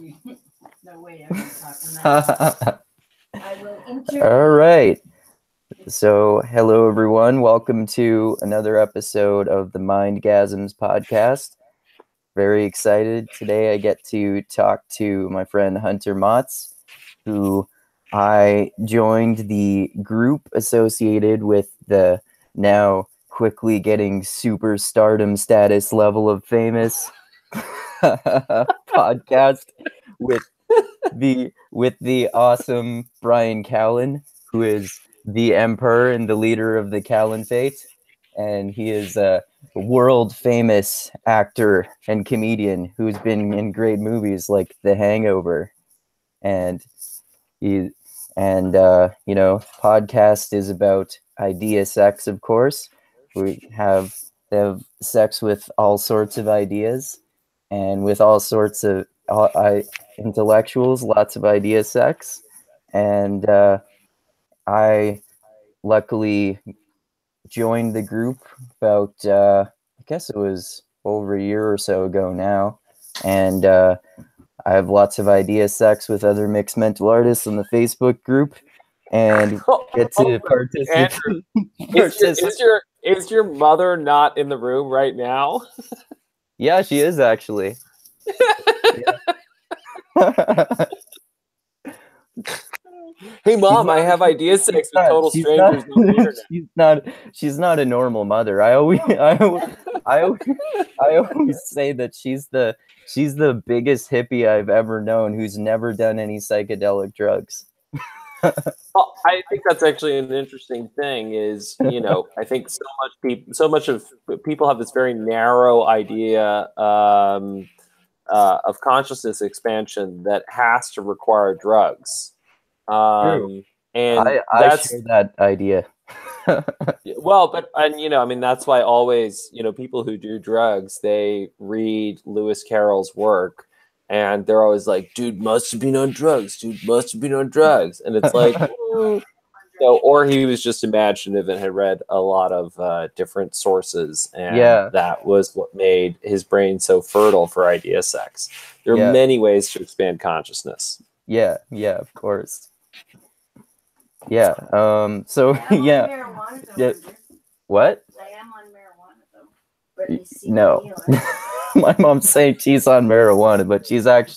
No way, I'm talking that. I will interview. All right. So, hello everyone. Welcome to another episode of the Mindgasms podcast. Very excited. Today I get to talk to my friend Hunter Maats, who I joined the group associated with the now quickly getting super stardom status level of famous podcast with the awesome Bryan Callen, who is the emperor and the leader of the Caliphate, and he is a world famous actor and comedian who's been in great movies like The Hangover, and podcast is about idea sex. Of course, they have sex with all sorts of ideas and with all sorts of intellectuals, lots of idea sex, and I luckily joined the group about I guess it was over a year or so ago now, and I have lots of idea sex with other mixed mental artists in the Facebook group, and get to participate. Andrew, is your mother not in the room right now? Yeah, she is actually. Hey mom, I have idea sex with total strangers on the internet. She's not a normal mother. I always say that she's the biggest hippie I've ever known who's never done any psychedelic drugs. Well, I think that's actually an interesting thing. Is I think so much of people have this very narrow idea of consciousness expansion that has to require drugs. And I that's share that idea. Well, but that's why always, people who do drugs, they read Lewis Carroll's work and they're always like, dude must have been on drugs. Dude must have been on drugs. And it's like, or he was just imaginative and had read a lot of different sources. And that was what made his brain so fertile for idea sex. There are many ways to expand consciousness. Yeah, of course. Yeah. So yeah. What? I am on marijuana though. But no. My mom's saying she's on marijuana, but she takes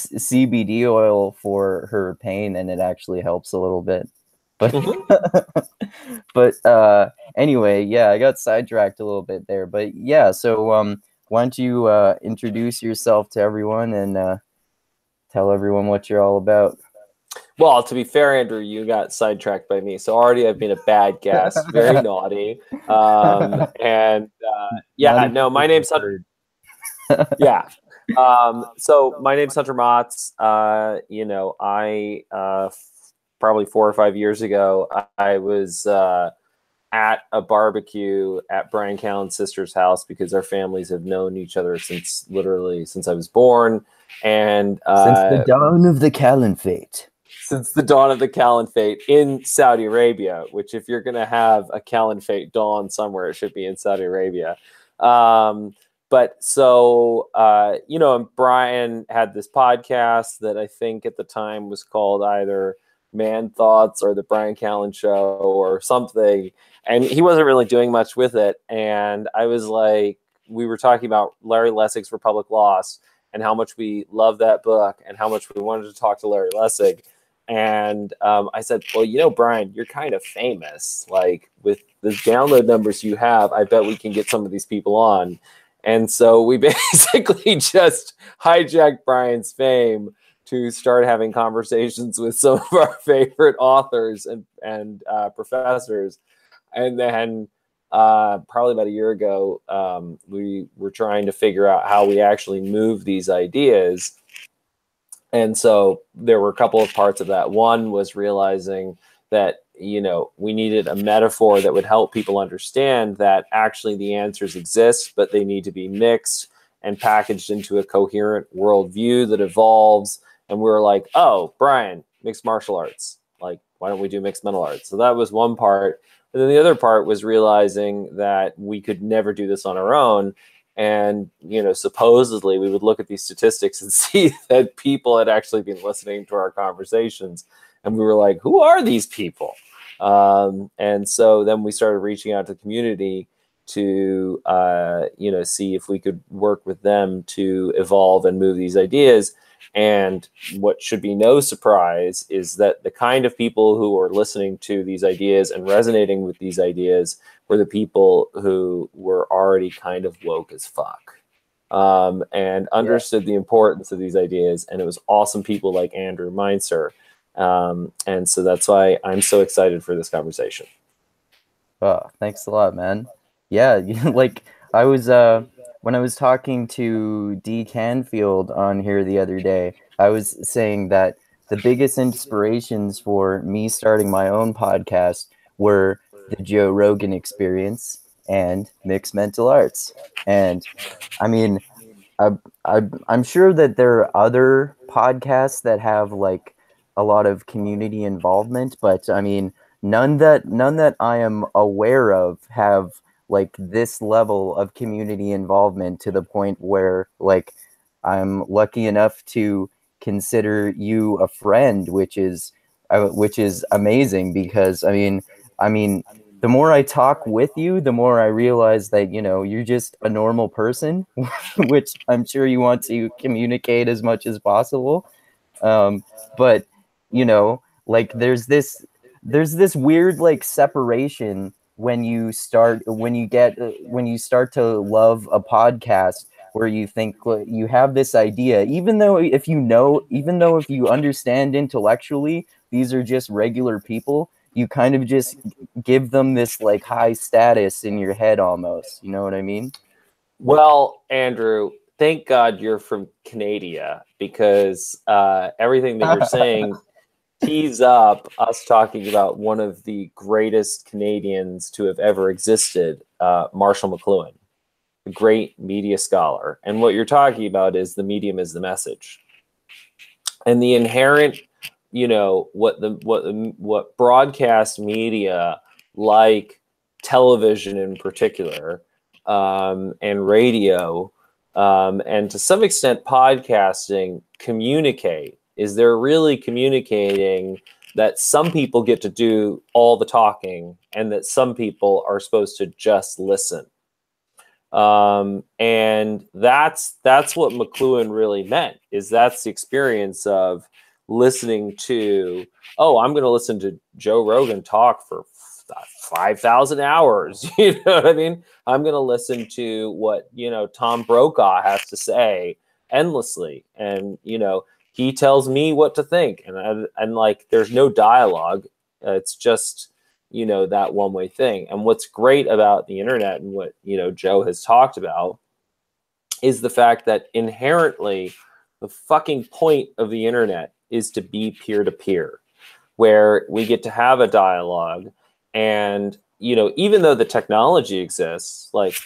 CBD oil for her pain, and it actually helps a little bit. But anyway, I got sidetracked a little bit there. But so why don't you introduce yourself to everyone and tell everyone what you're all about? Well, to be fair, Andrew, you got sidetracked by me. So already I've been a bad guest, very naughty. My name's Hunter. So my name's Hunter Maats. I probably 4 or 5 years ago, I was at a barbecue at Bryan Callen's sister's house because our families have known each other since I was born. And since the dawn of the Caliphate. Since the dawn of the Caliphate in Saudi Arabia, which if you're going to have a Caliphate dawn somewhere, it should be in Saudi Arabia. And Bryan had this podcast that I think at the time was called either Man Thoughts or the Bryan Callen Show or something. And he wasn't really doing much with it. And I was like, we were talking about Larry Lessig's Republic Lost and how much we love that book and how much we wanted to talk to Larry Lessig. And I said, well, Bryan, you're kind of famous. Like with the download numbers you have, I bet we can get some of these people on. And so we basically just hijacked Bryan's fame to start having conversations with some of our favorite authors and professors. And then probably about a year ago, we were trying to figure out how we actually move these ideas. And so there were a couple of parts of that. One was realizing that, we needed a metaphor that would help people understand that actually the answers exist, but they need to be mixed and packaged into a coherent worldview that evolves. And we were like, oh, Bryan, mixed martial arts. Like, why don't we do mixed mental arts? So that was one part. And then the other part was realizing that we could never do this on our own. And, supposedly we would look at these statistics and see that people had actually been listening to our conversations. And we were like, who are these people? And so then we started reaching out to the community to, see if we could work with them to evolve and move these ideas. And what should be no surprise is that the kind of people who are listening to these ideas and resonating with these ideas were the people who were already kind of woke as fuck, and understood the importance of these ideas. And it was awesome people like Andrew Meinzer. And so that's why I'm so excited for this conversation. Oh, thanks a lot, man. Yeah, like I was when I was talking to D. Canfield on here the other day, I was saying that the biggest inspirations for me starting my own podcast were the Joe Rogan Experience and Mixed Mental Arts. And I mean, I'm sure that there are other podcasts that have like a lot of community involvement, but I mean, none that I am aware of have like this level of community involvement to the point where like I'm lucky enough to consider you a friend, which is amazing because I mean the more I talk with you, the more I realize that you're just a normal person, which I'm sure you want to communicate as much as possible. But like there's this weird like separation when you start to love a podcast where you think you have this idea, even though if you understand intellectually these are just regular people, you kind of just give them this like high status in your head almost. You know what I mean? Well, Andrew, thank God you're from Canada, because everything that you're saying tees up us talking about one of the greatest Canadians to have ever existed, Marshall McLuhan, a great media scholar. And what you're talking about is the medium is the message. And the inherent, what broadcast media like television in particular, and radio, and to some extent podcasting communicate is they're really communicating that some people get to do all the talking and that some people are supposed to just listen. And that's what McLuhan really meant, is that's the experience of listening to, I'm going to listen to Joe Rogan talk for 5,000 hours. You know what I mean? I'm going to listen to what, Tom Brokaw has to say endlessly. And, he tells me what to think. And like, there's no dialogue. It's just, that one-way thing. And what's great about the internet and what, Joe has talked about is the fact that inherently the fucking point of the internet is to be peer-to-peer, where we get to have a dialogue. And, even though the technology exists, like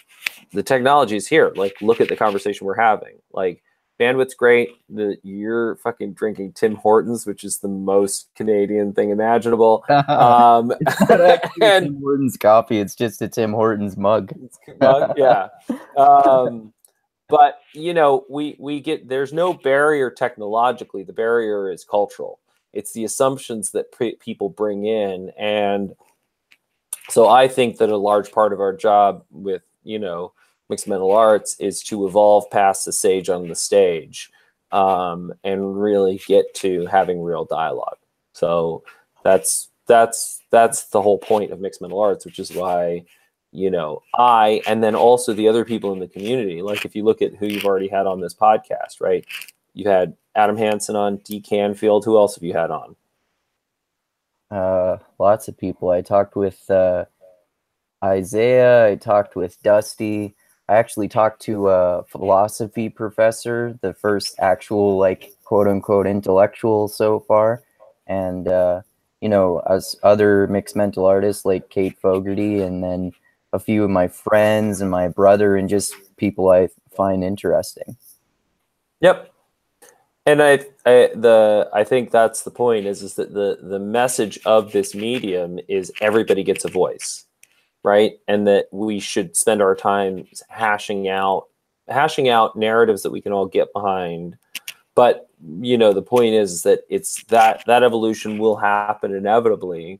the technology is here, like look at the conversation we're having, like bandwidth's great. You're fucking drinking Tim Hortons, which is the most Canadian thing imaginable. It's not actually Tim Hortons coffee. It's just a Tim Hortons mug. Yeah. But we get, there's no barrier technologically. The barrier is cultural. It's the assumptions that people bring in. And so I think that a large part of our job with, Mixed Mental Arts is to evolve past the sage on the stage, and really get to having real dialogue. So that's the whole point of Mixed Mental Arts, which is why, I, and then also the other people in the community, like if you look at who you've already had on this podcast, right? You had Adam Hansen on, D. Canfield. Who else have you had on? Lots of people. I talked with Isaiah. I talked with Dusty. I actually talked to a philosophy professor, the first actual, like, quote unquote intellectual so far. And, as other mixed mental artists like Kate Fogarty, and then a few of my friends and my brother, and just people I find interesting. Yep. And I think that's the point is that the message of this medium is everybody gets a voice, right? And that we should spend our time hashing out hashing out narratives that we can all get behind. But, you know, the point is that it's that evolution will happen inevitably.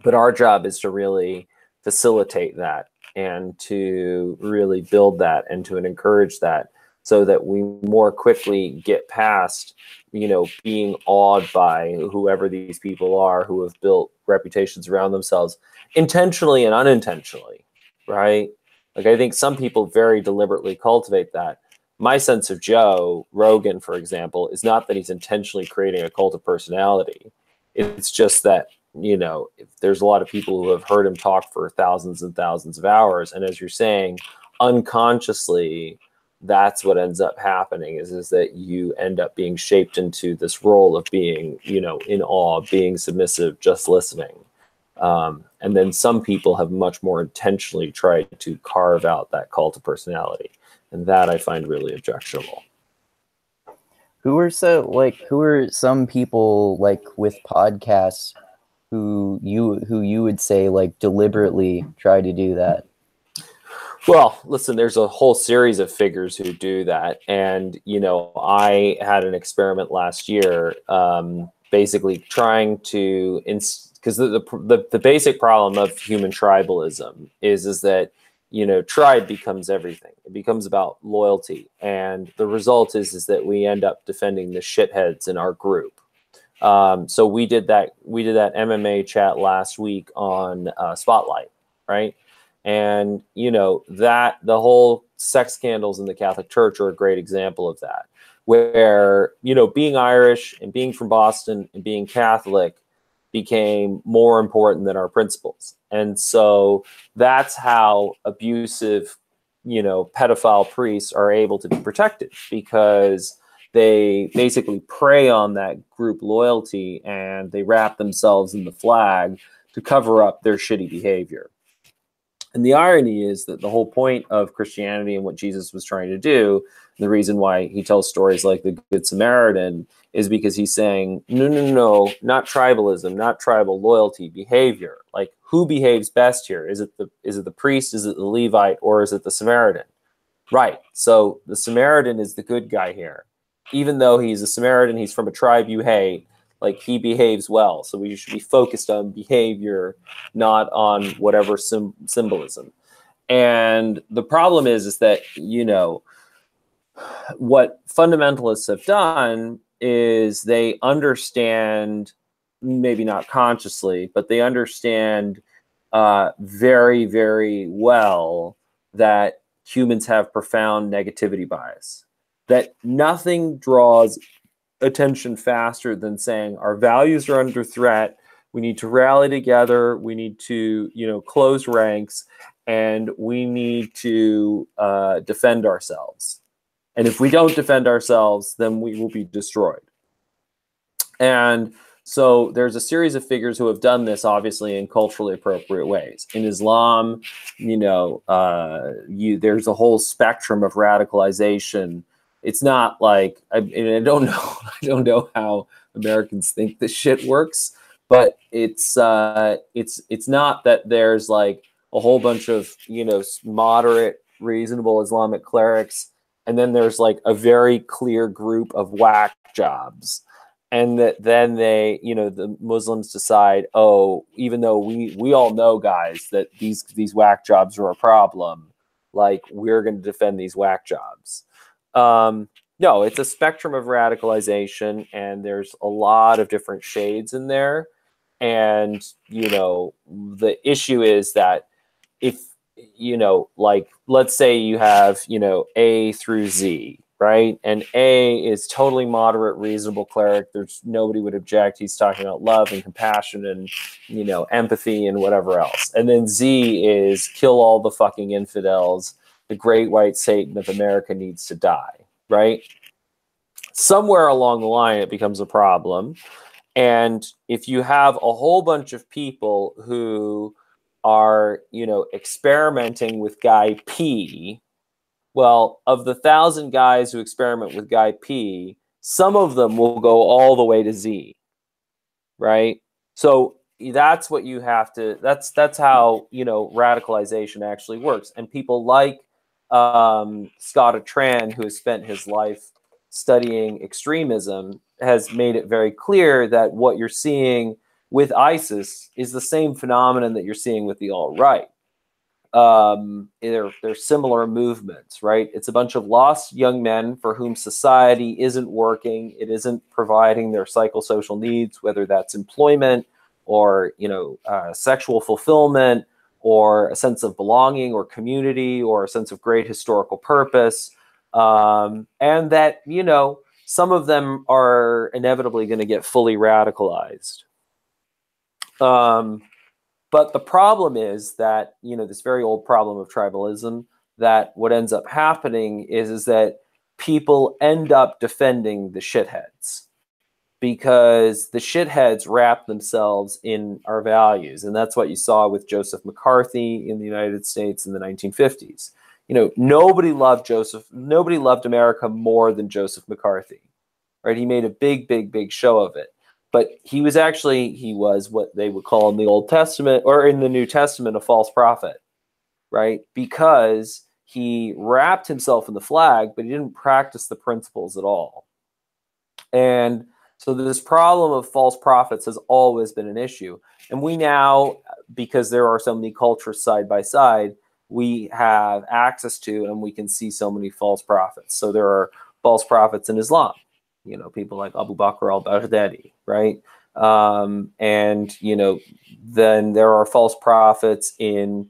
But our job is to really facilitate that and to really build that and to encourage that so that we more quickly get past, you know, being awed by whoever these people are who have built reputations around themselves intentionally and unintentionally, right? Like, I think some people very deliberately cultivate that. My sense of Joe Rogan, for example, is not that he's intentionally creating a cult of personality. It's just that, you know, there's a lot of people who have heard him talk for thousands and thousands of hours. And as you're saying, unconsciously, that's what ends up happening is that you end up being shaped into this role of being, you know, in awe, being submissive, just listening. And then some people have much more intentionally tried to carve out that cult of personality. And that I find really objectionable. Who are some people like with podcasts who you would say like deliberately try to do that? Well, listen, there's a whole series of figures who do that. And, you know, I had an experiment last year, basically trying to, because the basic problem of human tribalism is that, you know, tribe becomes everything. It becomes about loyalty. And the result is that we end up defending the shitheads in our group. So we did that MMA chat last week on Spotlight, right? And, you know, that the whole sex scandals in the Catholic Church are a great example of that, where, you know, being Irish and being from Boston and being Catholic became more important than our principles. And so that's how abusive, you know, pedophile priests are able to be protected, because they basically prey on that group loyalty and they wrap themselves in the flag to cover up their shitty behavior. And the irony is that the whole point of Christianity and what Jesus was trying to do, the reason why he tells stories like the Good Samaritan, is because he's saying, no, not tribalism, not tribal loyalty, behavior. Like, who behaves best here? Is it the priest? Is it the Levite? Or is it the Samaritan? Right. So the Samaritan is the good guy here. Even though he's a Samaritan, he's from a tribe you hate, like, he behaves well. So we should be focused on behavior, not on whatever symbolism. And the problem is that, you know, what fundamentalists have done is they understand, maybe not consciously, but they understand very, very well that humans have profound negativity bias, that nothing draws attention faster than saying our values are under threat. We need to rally together. We need to, you know, close ranks, and we need to defend ourselves. And if we don't defend ourselves, then we will be destroyed. And so there's a series of figures who have done this, obviously, in culturally appropriate ways. In Islam, you know, there's a whole spectrum of radicalization. It's not like, I don't know how Americans think this shit works, but it's not that there's like a whole bunch of, you know, moderate, reasonable Islamic clerics, and then there's like a very clear group of whack jobs. And that then they, you know, the Muslims decide, oh, even though we all know, guys, that these whack jobs are a problem, like, we're going to defend these whack jobs. No, it's a spectrum of radicalization, and there's a lot of different shades in there. And, you know, the issue is that if, you know, like, let's say you have, you know, A through Z, right? And A is totally moderate, reasonable cleric. There's nobody would object. He's talking about love and compassion and, you know, empathy and whatever else. And then Z is kill all the fucking infidels. The great white Satan of America needs to die, right? Somewhere along the line, it becomes a problem. And if you have a whole bunch of people who are, you know, experimenting with guy P, well, of the 1,000 guys who experiment with guy P, some of them will go all the way to Z, right? So that's what you have to, that's how, you know, radicalization actually works. And people like Scott Atran, who has spent his life studying extremism, has made it very clear that what you're seeing with ISIS is the same phenomenon that you're seeing with the alt-right. They're similar movements, right? It's a bunch of lost young men for whom society isn't working. It isn't providing their psychosocial needs, whether that's employment or, sexual fulfillment or a sense of belonging or community or a sense of great historical purpose. And that, some of them are inevitably going to get fully radicalized. But the problem is that, this very old problem of tribalism, that what ends up happening is that people end up defending the shitheads because the shitheads wrap themselves in our values. And that's what you saw with Joseph McCarthy in the United States in the 1950s. Nobody loved America more than Joseph McCarthy, right? He made a big, big, big show of it. But he was what they would call in the Old Testament or in the New Testament a false prophet, right? Because he wrapped himself in the flag, but he didn't practice the principles at all. And so this problem of false prophets has always been an issue. And we now, because there are so many cultures side by side, we have access to and we can see so many false prophets. So there are false prophets in Islam. People like Abu Bakr al-Baghdadi, right? And, then there are false prophets in,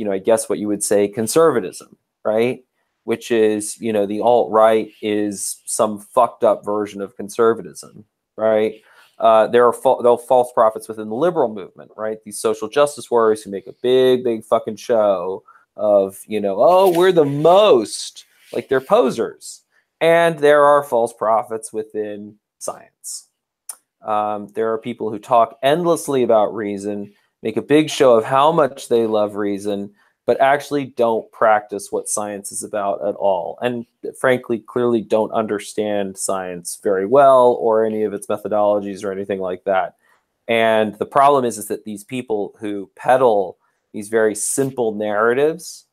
I guess what you would say conservatism, right? Which is, the alt-right is some fucked up version of conservatism, right? There are false prophets within the liberal movement, right? These social justice warriors who make a big, big fucking show of, oh, we're the most, like they're posers. And there are false prophets within science. There are people who talk endlessly about reason, make a big show of how much they love reason, but actually don't practice what science is about at all. And frankly, clearly don't understand science very well or any of its methodologies or anything like that. And the problem is that these people who peddle these very simple narratives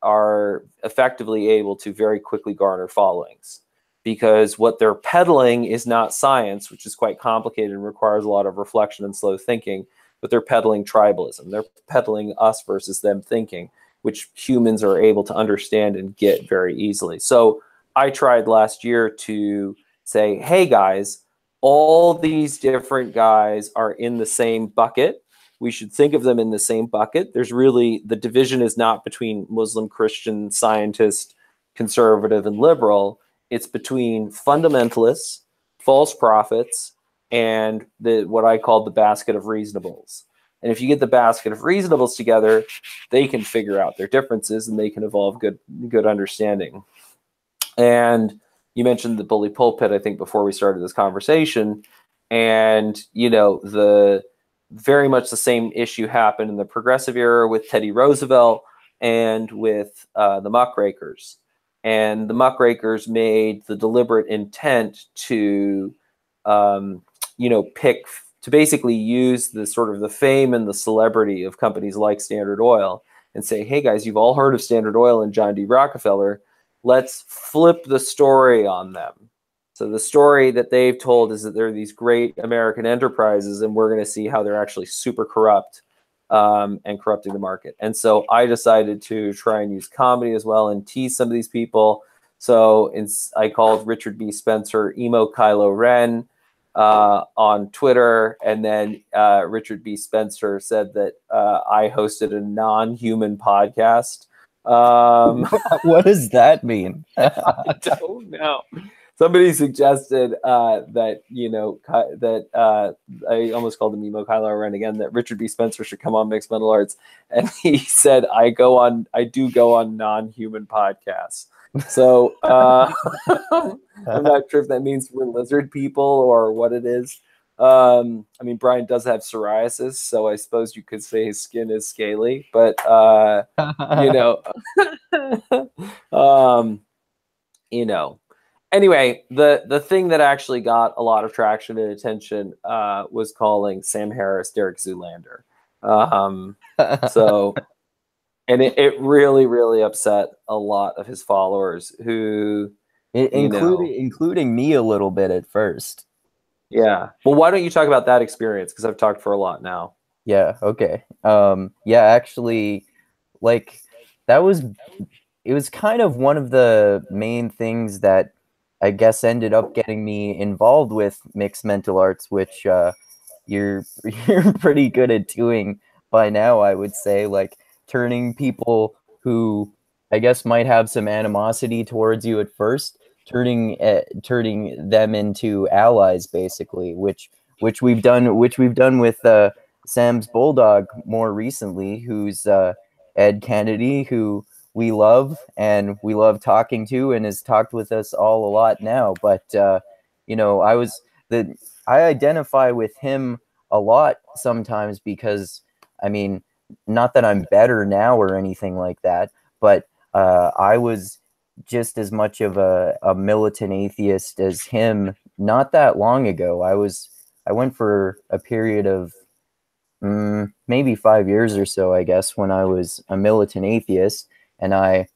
are effectively able to very quickly garner followings because what they're peddling is not science, which is quite complicated and requires a lot of reflection and slow thinking, but they're peddling tribalism. They're peddling us versus them thinking, which humans are able to understand and get very easily. So I tried last year to say, hey guys, all these different guys are in the same bucket. We should think of them in the same bucket. There's really, the division is not between Muslim, Christian, scientist, conservative, and liberal. It's between fundamentalists, false prophets, and what I call the basket of reasonables. And if you get the basket of reasonables together, they can figure out their differences and they can evolve good understanding. And you mentioned the bully pulpit, I think, before we started this conversation. And, very much the same issue happened in the progressive era with Teddy Roosevelt and with the muckrakers. And the muckrakers made the deliberate intent to, to basically use the sort of the fame and the celebrity of companies like Standard Oil and say, hey guys, you've all heard of Standard Oil and John D. Rockefeller. Let's flip the story on them. So the story that they've told is that they're these great American enterprises, and we're going to see how they're actually super corrupt and corrupting the market. And so I decided to try and use comedy as well and tease some of these people. So I called Richard B. Spencer Emo Kylo Ren on Twitter, and then Richard B. Spencer said that I hosted a non-human podcast. What does that mean? I don't know. Somebody suggested that, I almost called him Emo Kylo Ren again, that Richard B. Spencer should come on Mixed Mental Arts. And he said, I do go on non-human podcasts. So I'm not sure if that means we're lizard people or what it is. Brian does have psoriasis, so I suppose you could say his skin is scaly, but, Anyway, the thing that actually got a lot of traction and attention was calling Sam Harris Derek Zoolander. So And it really, really upset a lot of his followers who, including me a little bit at first. Yeah. Well, why don't you talk about that experience? Because I've talked for a lot now. Yeah. Okay. Yeah. Actually, like it was kind of one of the main things that I guess ended up getting me involved with mixed mental arts, which you're you're pretty good at doing by now, I would say, like turning people who I guess might have some animosity towards you at first, turning them into allies, basically, which we've done with Sam's Bulldog more recently, who's Ed Kennedy, who we love and we love talking to and has talked with us all a lot now. But you know, I identify with him a lot sometimes because, I mean, not that I'm better now or anything like that, but I was just as much of a militant atheist as him not that long ago. I went for a period of maybe 5 years or so, I guess, when I was a militant atheist, and I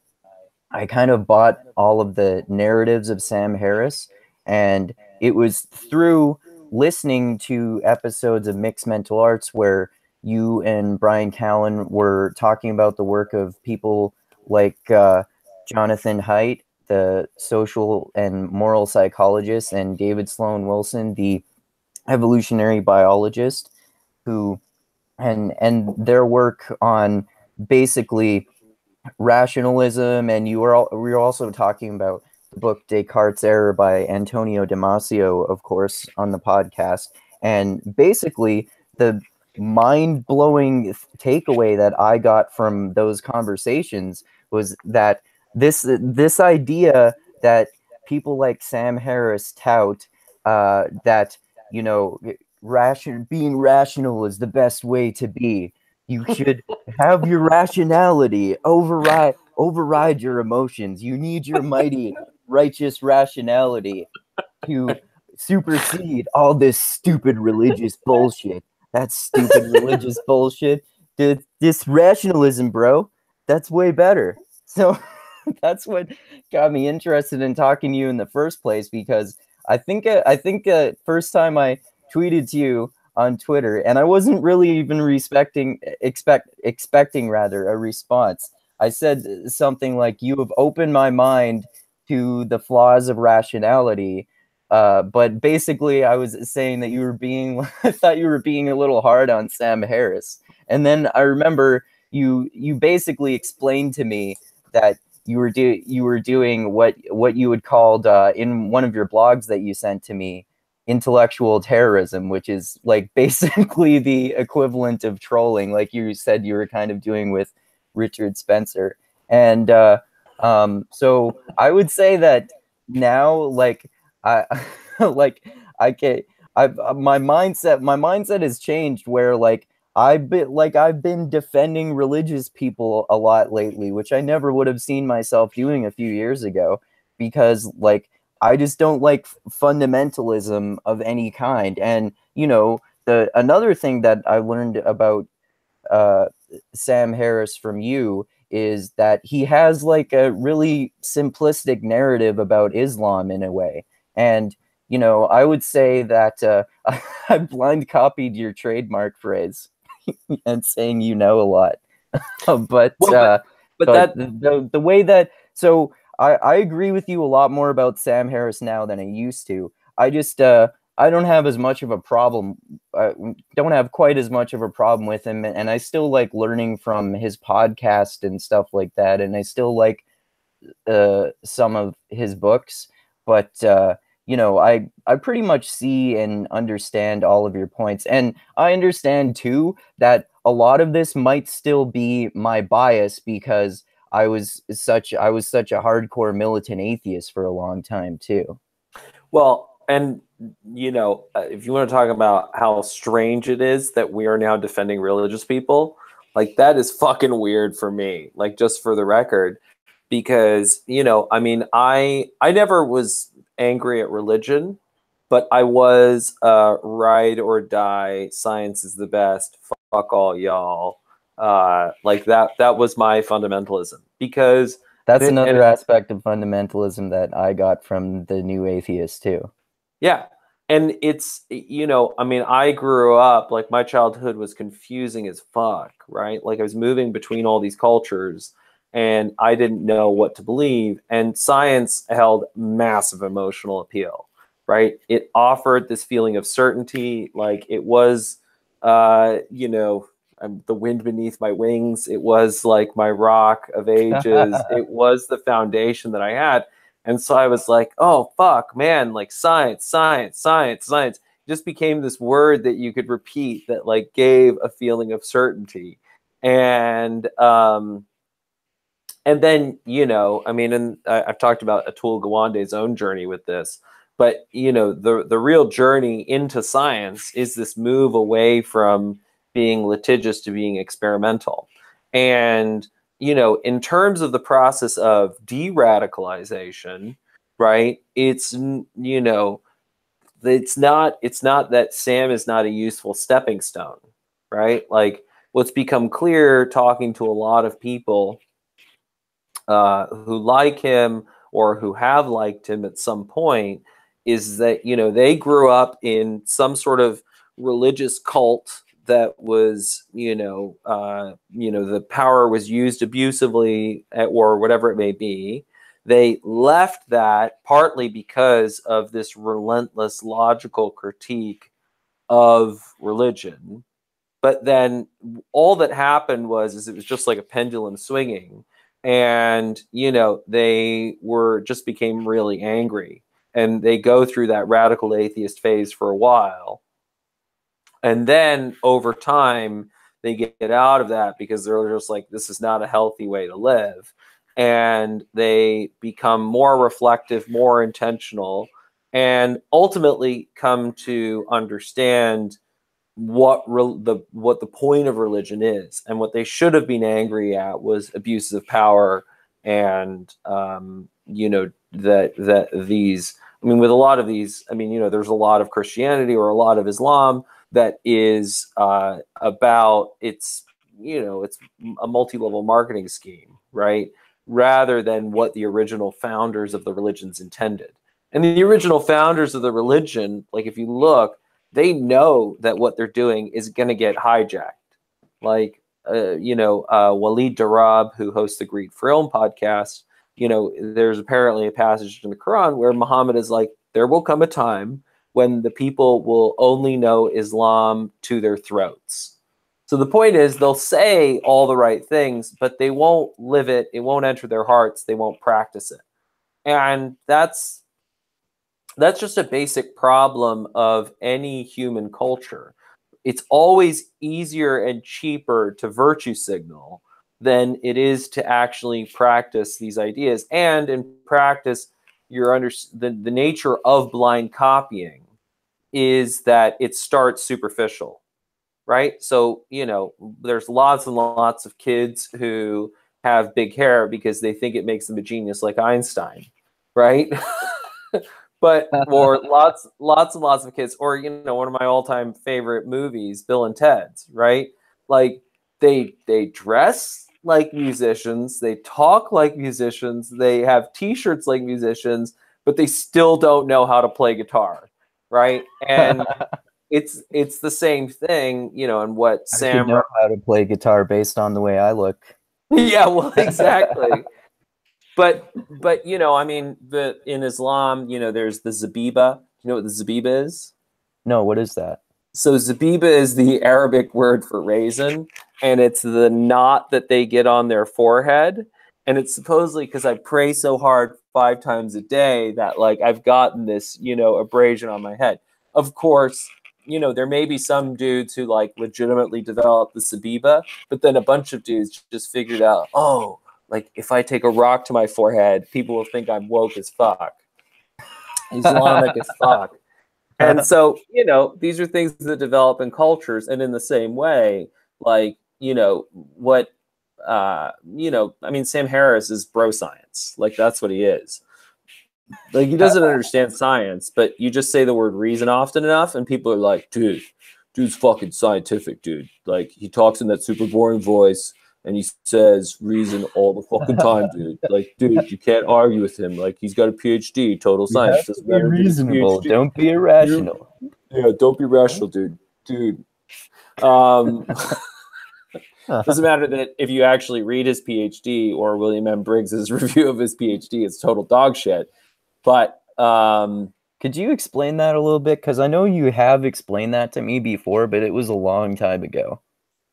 kind of bought all of the narratives of Sam Harris, and it was through listening to episodes of Mixed Mental Arts where you and Bryan Callen were talking about the work of people like Jonathan Haidt, the social and moral psychologist, and David Sloan Wilson, the evolutionary biologist, who and their work on basically rationalism, and we were also talking about the book Descartes' Error by Antonio Damasio, of course, on the podcast. And basically, the mind-blowing takeaway that I got from those conversations was that this idea that people like Sam Harris tout, that, you know, being rational is the best way to be. You should have your rationality override your emotions. You need your mighty righteous rationality to supersede all this stupid religious bullshit. That's stupid religious bullshit. This rationalism, bro, that's way better. So that's what got me interested in talking to you in the first place, because I think first time I tweeted to you on Twitter, and I wasn't really even expecting rather a response. I said something like, "You have opened my mind to the flaws of rationality," but basically, I was saying that I thought you were being a little hard on Sam Harris. And then I remember you basically explained to me that you were doing what you had called in one of your blogs that you sent to me, intellectual terrorism, which is like basically the equivalent of trolling, like you said you were kind of doing with Richard Spencer. And so I would say that now, like I like I can my mindset has changed, where like I've been defending religious people a lot lately, which I never would have seen myself doing a few years ago, because like I just don't like fundamentalism of any kind. And you know, another thing that I learned about uh, Sam Harris from you is that he has like a really simplistic narrative about Islam in a way. And you know, I would say that I blind copied your trademark phrase and saying you know a lot. but Well, but that the way that, so I agree with you a lot more about Sam Harris now than I used to. I just I don't have as much of a problem. Don't have quite as much of a problem with him, and I still like learning from his podcast and stuff like that, and I still like some of his books. But you know, I pretty much see and understand all of your points, and I understand too that a lot of this might still be my bias, because I was such a hardcore militant atheist for a long time too. Well, and you know, if you want to talk about how strange it is that we are now defending religious people, like that is fucking weird for me. Like, just for the record, because you know, I mean, I never was angry at religion, but I was ride or die, science is the best, fuck all y'all like that was my fundamentalism, because That's and another aspect of fundamentalism that I got from the New Atheist too. yeah. And it's, you know, I mean, I grew up, like, my childhood was confusing as fuck, right? Like, I was moving between all these cultures and I didn't know what to believe. And science held massive emotional appeal, right? It offered this feeling of certainty. Like, it was, you know, the wind beneath my wings. It was like my rock of ages. It was the foundation that I had. And so I was like, oh, fuck, man, like science, science, science, science. It just became this word that you could repeat that like gave a feeling of certainty. And then, you know, I mean, and I've talked about Atul Gawande's own journey with this, but, you know, the real journey into science is this move away from being litigious to being experimental. And you know, in terms of the process of de-radicalization, right? It's, you know, it's not that Sam is not a useful stepping stone, right? Like, what's become clear talking to a lot of people who like him or who have liked him at some point is that, you know, they grew up in some sort of religious cult that was, the power was used abusively or whatever it may be. They left that partly because of this relentless logical critique of religion. But then all that happened was it was just like a pendulum swinging. And, you know, they just became really angry. And they go through that radical atheist phase for a while. And then over time, they get out of that because they're just like, this is not a healthy way to live. And they become more reflective, more intentional, and ultimately come to understand what the point of religion is. And what they should have been angry at was abuses of power and, that these, I mean, with a lot of these, I mean, you know, there's a lot of Christianity or a lot of Islam that is about it's a multi-level marketing scheme, right? Rather than what the original founders of the religions intended. And the original founders of the religion, like if you look, they know that what they're doing is going to get hijacked. Like, Walid Darab, who hosts the Greed for Ilm podcast, you know, there's apparently a passage in the Quran where Muhammad is like, there will come a time when the people will only know Islam to their throats. So the point is they'll say all the right things, but they won't live it. It won't enter their hearts. They won't practice it. And that's just a basic problem of any human culture. It's always easier and cheaper to virtue signal than it is to actually practice these ideas. And in practice, the nature of blind copying is that it starts superficial, right? So, you know, there's lots and lots of kids who have big hair because they think it makes them a genius like Einstein, right? But or lots and lots of kids, or you know, one of my all-time favorite movies, Bill and Ted's, right? Like they dress like musicians, they talk like musicians, they have t-shirts like musicians, but they still don't know how to play guitar, right? And it's the same thing, you know, and what I should know how to play guitar based on the way I look. Yeah, well, exactly. But you know, I mean, in Islam, you know, there's the zabiba. You know what the zabiba is? No, what is that? So zabiba is the Arabic word for raisin, and it's the knot that they get on their forehead. And it's supposedly because I pray so hard 5 times a day that like I've gotten this, you know, abrasion on my head. Of course, you know, there may be some dudes who like legitimately develop the zabiba, but then a bunch of dudes just figured out, oh, like if I take a rock to my forehead, people will think I'm woke as fuck, Islamic as fuck. And so, you know, these are things that develop in cultures. And in the same way, like, you know, I mean, Sam Harris is bro science. Like, that's what he is. Like, he doesn't understand science, but you just say the word reason often enough, and people are like, dude, dude's fucking scientific, dude. Like, he talks in that super boring voice, and he says reason all the fucking time, dude. Like, dude, you can't argue with him. Like, he's got a PhD, total science. Doesn't Be matter. reasonable. Don't be irrational. Yeah, don't be rational, dude. Doesn't matter that if you actually read his PhD or William M. Briggs's review of his PhD, it's total dog shit. But could you explain that a little bit? Because I know you have explained that to me before, but it was a long time ago.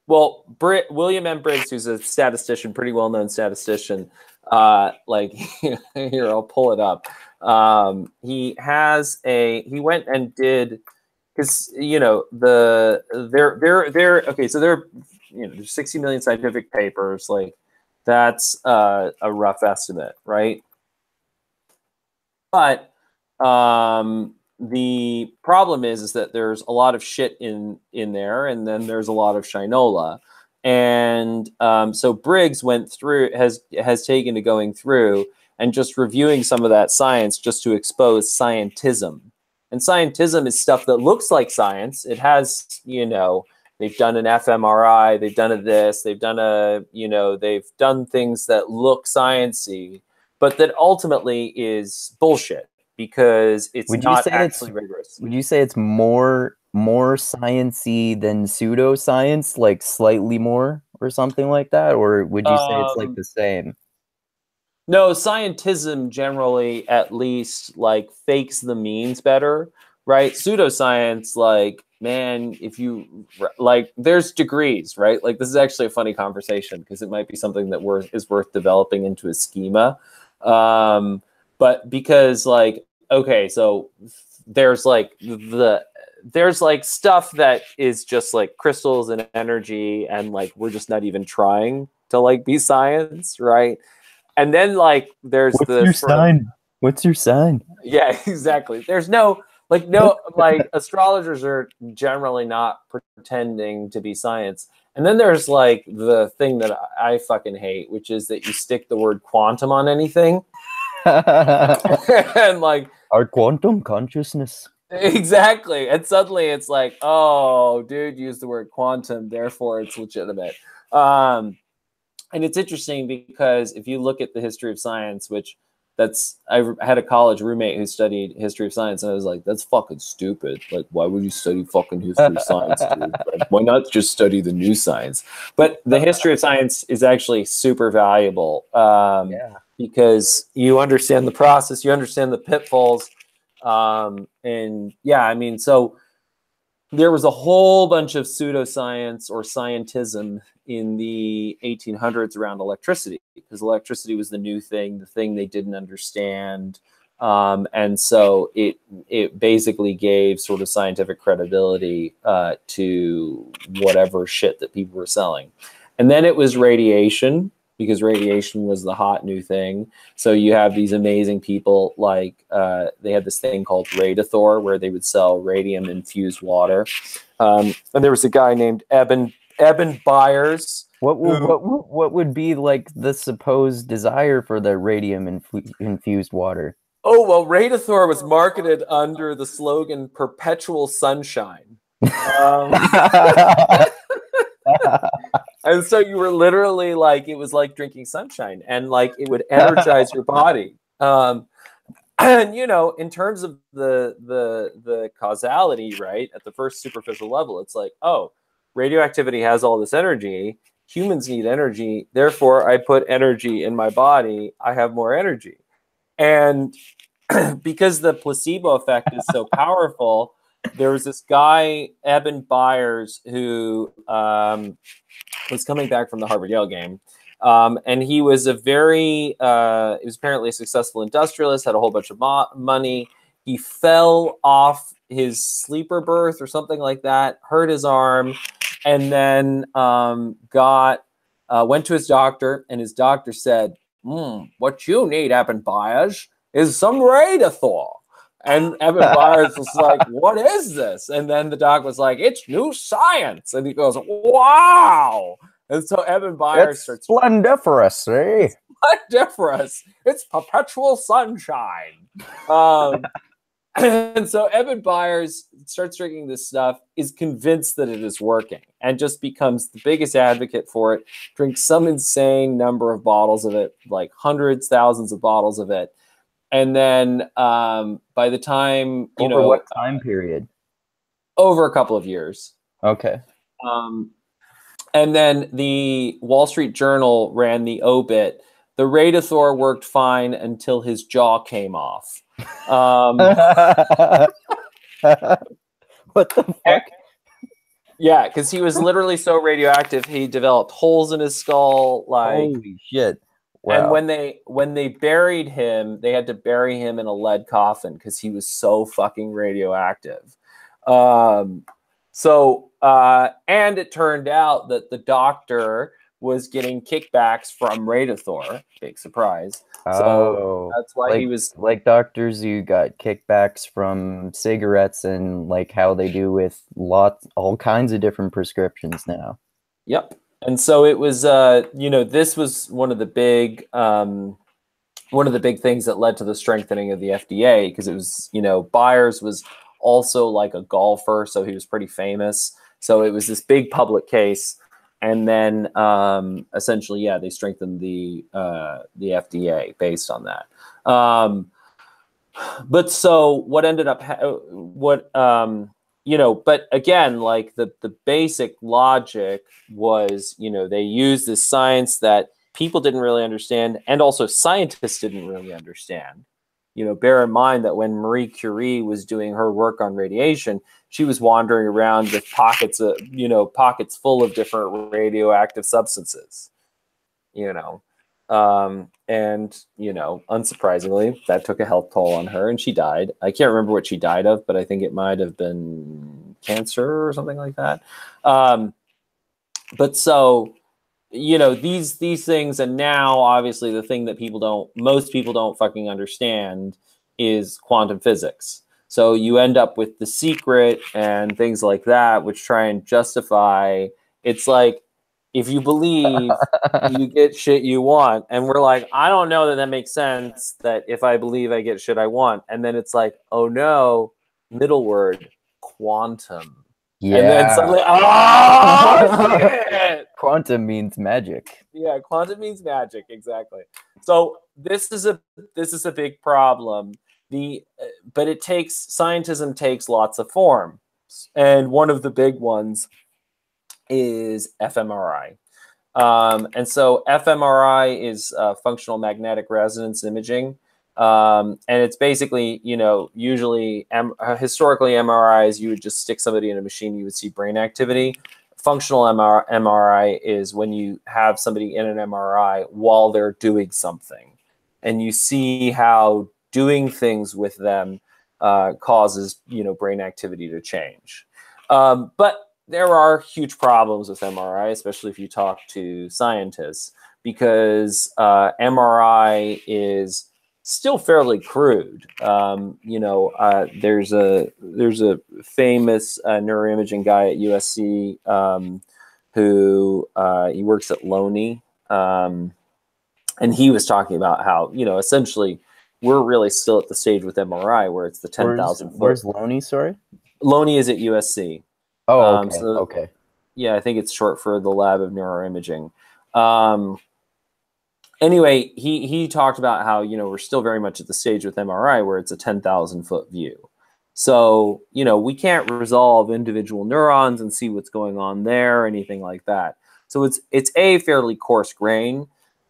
Well, William M. Briggs, who's a statistician, pretty well-known statistician, like here, I'll pull it up. He went and did, because there's 60 million scientific papers. Like, that's a rough estimate, right? But the problem is that there's a lot of shit in there, and then there's a lot of shinola. And so Briggs has taken to going through and just reviewing some of that science just to expose scientism. And scientism is stuff that looks like science. It has, they've done an fMRI, they've done they've done things that look sciencey, but that ultimately is bullshit because it's not actually rigorous. Would you say it's more sciencey than pseudoscience, like slightly more or something like that? Or would you say it's like the same? No, scientism generally at least like fakes the means better, right? Pseudoscience, like, man, if you like, there's degrees, right? Like, this is actually a funny conversation because it might be something that is worth developing into a schema. But because, like, okay, so there's like stuff that is just like crystals and energy, and like we're just not even trying to like be science, right? And then like there's What's your sign? Yeah, exactly. There's no astrologers are generally not pretending to be science. And then there's like the thing that I fucking hate, which is that you stick the word quantum on anything. And like our quantum consciousness. Exactly. And suddenly it's like, oh, dude used the word quantum, therefore it's legitimate. And it's interesting because if you look at the history of science, I had a college roommate who studied history of science, and I was like, that's fucking stupid. Like, why would you study fucking history of science, dude? Like, why not just study the new science? But the history of science is actually super valuable because you understand the process, you understand the pitfalls. And yeah, I mean, so there was a whole bunch of pseudoscience or scientism in the 1800s around electricity, because electricity was the new thing, the thing they didn't understand. And so it basically gave sort of scientific credibility to whatever shit that people were selling. And then it was radiation, because radiation was the hot new thing. So you have these amazing people like they had this thing called Radiathor, where they would sell radium infused water. And there was a guy named Eben Byers. What would be like the supposed desire for the radium infused water? Oh, well, Radiathor was marketed under the slogan "Perpetual Sunshine." And so you were literally like, it was like drinking sunshine, and like it would energize your body. And in terms of the causality, right, at the first superficial level, it's like, oh, radioactivity has all this energy. Humans need energy. Therefore, I put energy in my body. I have more energy. And because the placebo effect is so powerful, there was this guy, Eben Byers, who was coming back from the Harvard-Yale game. And he was he was apparently a successful industrialist, had a whole bunch of money. He fell off his sleeper berth or something like that, hurt his arm, and then went to his doctor, and his doctor said, what you need, Eben Byers, is some Radiathor. And Eben Byers was like, what is this? And then the doc was like, it's new science. And he goes, wow. And so Eben Byers starts splendiferous, eh? Splendiferous. It's perpetual sunshine. And so Eben Byers starts drinking this stuff, is convinced that it is working, and just becomes the biggest advocate for it. Drinks some insane number of bottles of it, like hundreds, thousands of bottles of it, and then by the time Over what time period? over a couple of years. Okay. And then the Wall Street Journal ran the obit. The Radithor worked fine until his jaw came off. What the fuck? Yeah, because he was literally so radioactive, he developed holes in his skull. Like, holy shit! Wow. And when they buried him, they had to bury him in a lead coffin because he was so fucking radioactive. And it turned out that the doctor was getting kickbacks from Radithor. Big surprise. So that's why he was like doctors who got kickbacks from cigarettes and like how they do with all kinds of different prescriptions now. Yep. And so it was, this was one of the big things that led to the strengthening of the FDA, because it was, Byers was also like a golfer, so he was pretty famous. So it was this big public case, and then essentially, they strengthened the FDA based on that. But so what ended up, but again, like the basic logic was, they used this science that people didn't really understand, and also scientists didn't really understand. Bear in mind that when Marie Curie was doing her work on radiation, she was wandering around with pockets full of different radioactive substances, unsurprisingly, that took a health toll on her, and she died. I can't remember what she died of, but I think it might have been cancer or something like that. But so, these things, and now obviously the thing that most people don't fucking understand is quantum physics. So you end up with The Secret and things like that, which try and justify. It's like, if you believe, you get shit you want. And we're like, I don't know that makes sense, that if I believe, I get shit I want. And then it's like, oh no, middle word, quantum. Yeah. And then suddenly, oh shit! Quantum means magic. Yeah, quantum means magic, exactly. So this is a big problem. But scientism takes lots of forms, and one of the big ones is fMRI. And so fMRI is functional magnetic resonance imaging. And it's basically, usually historically MRIs, you would just stick somebody in a machine, you would see brain activity. Functional MRI is when you have somebody in an MRI while they're doing something, and you see how doing things with them causes, brain activity to change. But there are huge problems with MRI, especially if you talk to scientists, because MRI is still fairly crude. There's a famous neuroimaging guy at USC who he works at Loney, and he was talking about how essentially we're really still at the stage with MRI where it's the 10,000 foot. Where's Loney? Sorry, Loney is at USC. Oh, okay. Okay. Yeah, I think it's short for the Lab of Neuroimaging. Anyway, he talked about how, we're still very much at the stage with MRI where it's a 10,000 foot view. So, we can't resolve individual neurons and see what's going on there or anything like that. So it's a fairly coarse grain.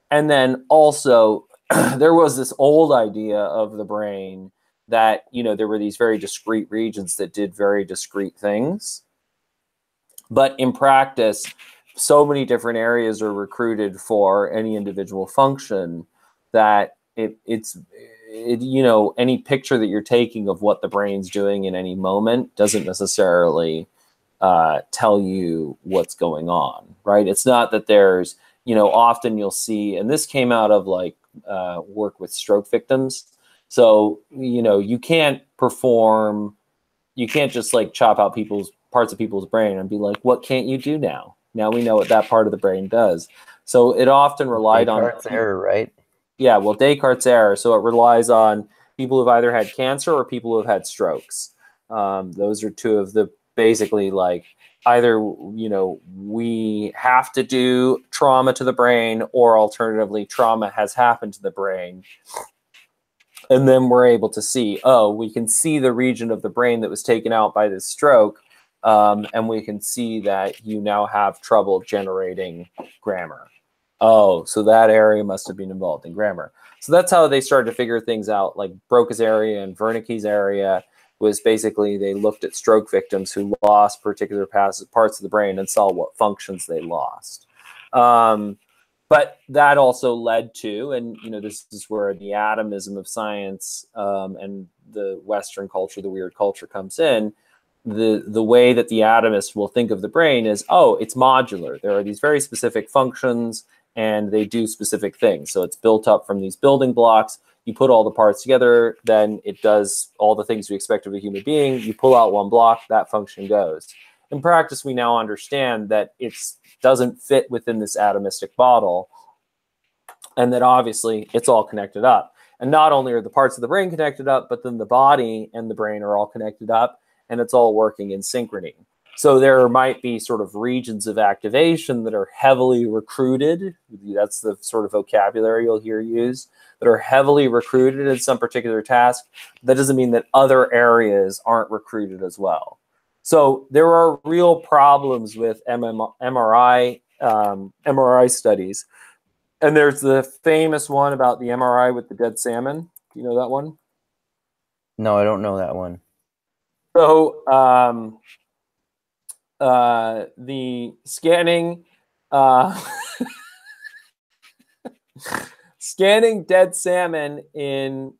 And then also there was this old idea of the brain that, there were these very discrete regions that did very discrete things. But in practice, so many different areas are recruited for any individual function that any picture that you're taking of what the brain's doing in any moment doesn't necessarily tell you what's going on, right? It's not that there's, often you'll see, and this came out of like work with stroke victims. So, you can't just like chop out parts of people's brain and be like, what can't you do now? Now we know what that part of the brain does. So it often relied on Descartes' error, right? Yeah, well, Descartes' error. So it relies on people who've either had cancer or people who have had strokes. Those are two of the basically like either, you know, we have to do trauma to the brain, or alternatively trauma has happened to the brain. And then we're able to see, oh, we can see the region of the brain that was taken out by this stroke. And we can see that you now have trouble generating grammar. Oh, so that area must have been involved in grammar. So that's how they started to figure things out. Like Broca's area and Wernicke's area was basically they looked at stroke victims who lost particular parts of the brain and saw what functions they lost. But that also led to, and you know, this is where the atomism of science and the Western culture, the weird culture, comes in. The way that the atomist will think of the brain is, oh, it's modular. There are these very specific functions, and they do specific things. So it's built up from these building blocks. You put all the parts together, then it does all the things we expect of a human being. You pull out one block, that function goes. In practice, we now understand that it doesn't fit within this atomistic model, and that obviously it's all connected up. And not only are the parts of the brain connected up, but then the body and the brain are all connected up, and it's all working in synchrony. So there might be sort of regions of activation that are heavily recruited. That's the sort of vocabulary you'll hear used, that are heavily recruited in some particular task. That doesn't mean that other areas aren't recruited as well. So there are real problems with MRI studies. And there's the famous one about the MRI with the dead salmon. Do you know that one? No, I don't know that one. So the scanning scanning dead salmon in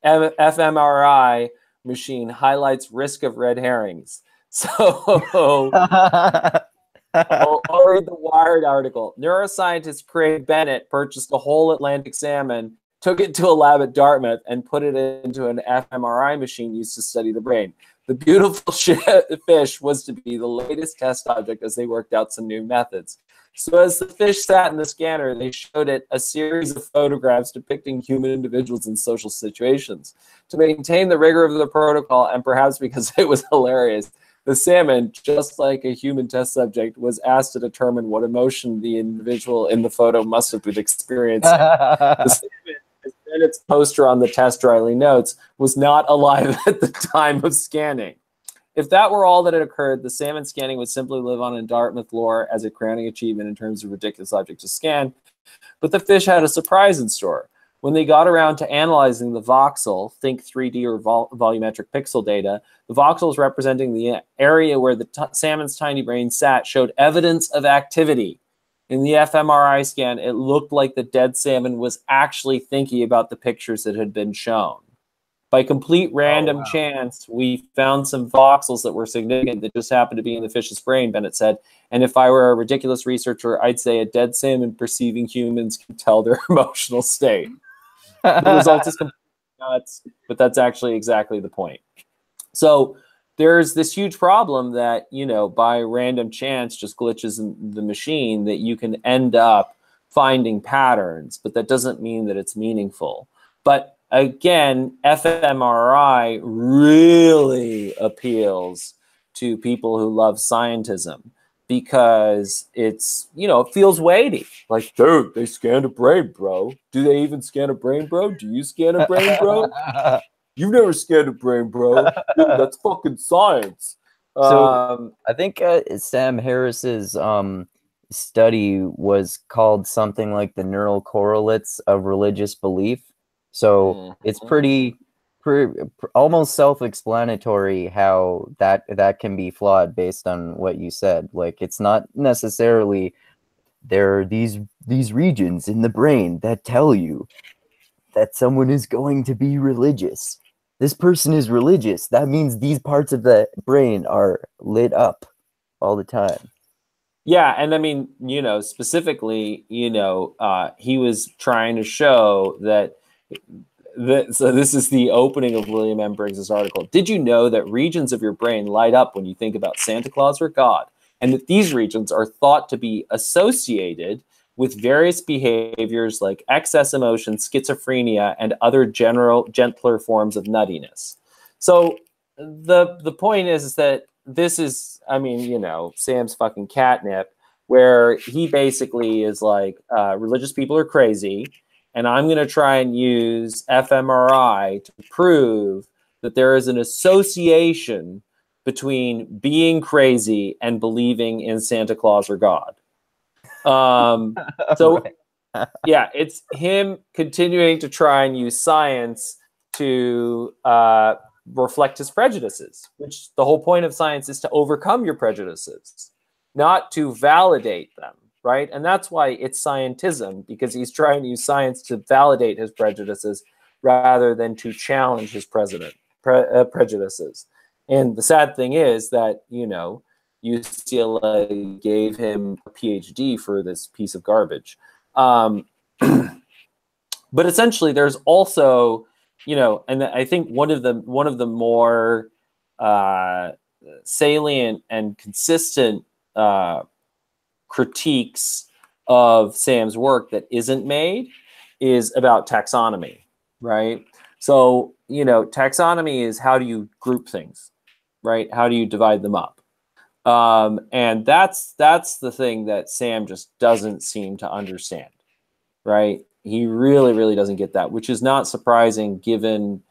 fMRI machine highlights risk of red herrings. So I'll read the Wired article. Neuroscientist Craig Bennett purchased a whole Atlantic salmon, took it to a lab at Dartmouth, and put it into an fMRI machine used to study the brain. The beautiful fish was to be the latest test object as they worked out some new methods. So as the fish sat in the scanner, they showed it a series of photographs depicting human individuals in social situations. To maintain the rigor of the protocol, and perhaps because it was hilarious, the salmon, just like a human test subject, was asked to determine what emotion the individual in the photo must have been experiencing. The salmon, as Bennett's poster on the test dryly notes, was not alive at the time of scanning. If that were all that had occurred, the salmon scanning would simply live on in Dartmouth lore as a crowning achievement in terms of ridiculous object to scan. But the fish had a surprise in store. When they got around to analyzing the voxel, think 3D or volumetric pixel data, the voxels representing the area where the salmon's tiny brain sat showed evidence of activity. In the fMRI scan, it looked like the dead salmon was actually thinking about the pictures that had been shown. By complete random chance, we found some voxels that were significant that just happened to be in the fish's brain, Bennett said. And if I were a ridiculous researcher, I'd say a dead salmon perceiving humans can tell their emotional state. The result is completely nuts, but that's actually exactly the point. So there's this huge problem that, you know, by random chance, just glitches in the machine, that you can end up finding patterns, but that doesn't mean that it's meaningful. But again, fMRI really appeals to people who love scientism, because it's, you know, it feels weighty. Like, dude, they scanned a brain, bro. Do they even scan a brain, bro? Do you scan a brain, bro? You've never scanned a brain, bro. Dude, that's fucking science. So I think Sam Harris's study was called something like the neural correlates of religious belief. So it's pretty almost self-explanatory how that can be flawed based on what you said. Like, it's not necessarily there are these regions in the brain that tell you that someone is going to be religious. This person is religious. That means these parts of the brain are lit up all the time. Yeah, and I mean, you know, specifically, you know, he was trying to show that. So this is the opening of William M. Briggs's article. Did you know that regions of your brain light up when you think about Santa Claus or God, and that these regions are thought to be associated with various behaviors like excess emotion, schizophrenia, and other gentler forms of nuttiness? So the point is that this is, I mean, you know, Sam's fucking catnip, where he basically is like, religious people are crazy, and I'm going to try and use fMRI to prove that there is an association between being crazy and believing in Santa Claus or God. So Right. yeah, it's him continuing to try and use science to reflect his prejudices, which the whole point of science is to overcome your prejudices, not to validate them, right? And that's why it's scientism, because he's trying to use science to validate his prejudices rather than to challenge his prejudices. And the sad thing is that, you know, UCLA gave him a PhD for this piece of garbage. But essentially, there's also, you know, and I think one of the more salient and consistent critiques of Sam's work that isn't made is about taxonomy, right? So, you know, taxonomy is how do you group things, right? How do you divide them up? And that's the thing that Sam just doesn't seem to understand, right? He really, really doesn't get that, which is not surprising given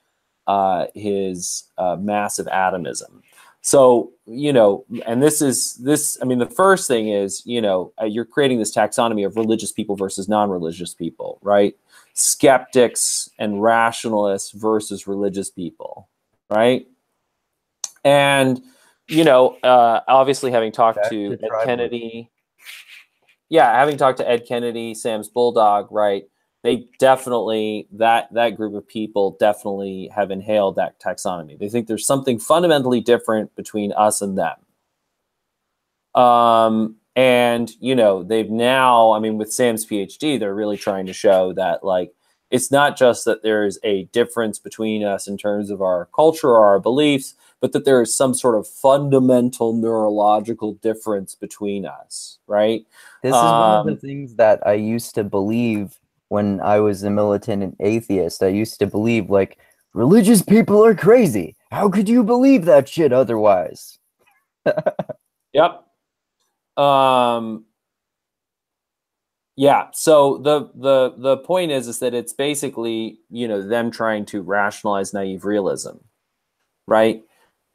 his massive atomism. So, you know, and this, I mean, the first thing is, you know, you're creating this taxonomy of religious people versus non-religious people, right? Skeptics and rationalists versus religious people, right? And, you know, obviously having talked Back to to Ed tribalism. Kennedy, yeah, having talked to Ed Kennedy, Sam's Bulldog, right? They definitely, that group of people definitely have inhaled that taxonomy. They think there's something fundamentally different between us and them. And, you know, they've now, I mean, with Sam's PhD, they're really trying to show that, like, it's not just that there's a difference between us in terms of our culture or our beliefs, but that there is some sort of fundamental neurological difference between us, right? This is one of the things that I used to believe when I was a militant atheist. I used to believe, like, religious people are crazy. How could you believe that shit otherwise? Yep. Yeah. So the point is that it's basically, you know, them trying to rationalize naive realism, right?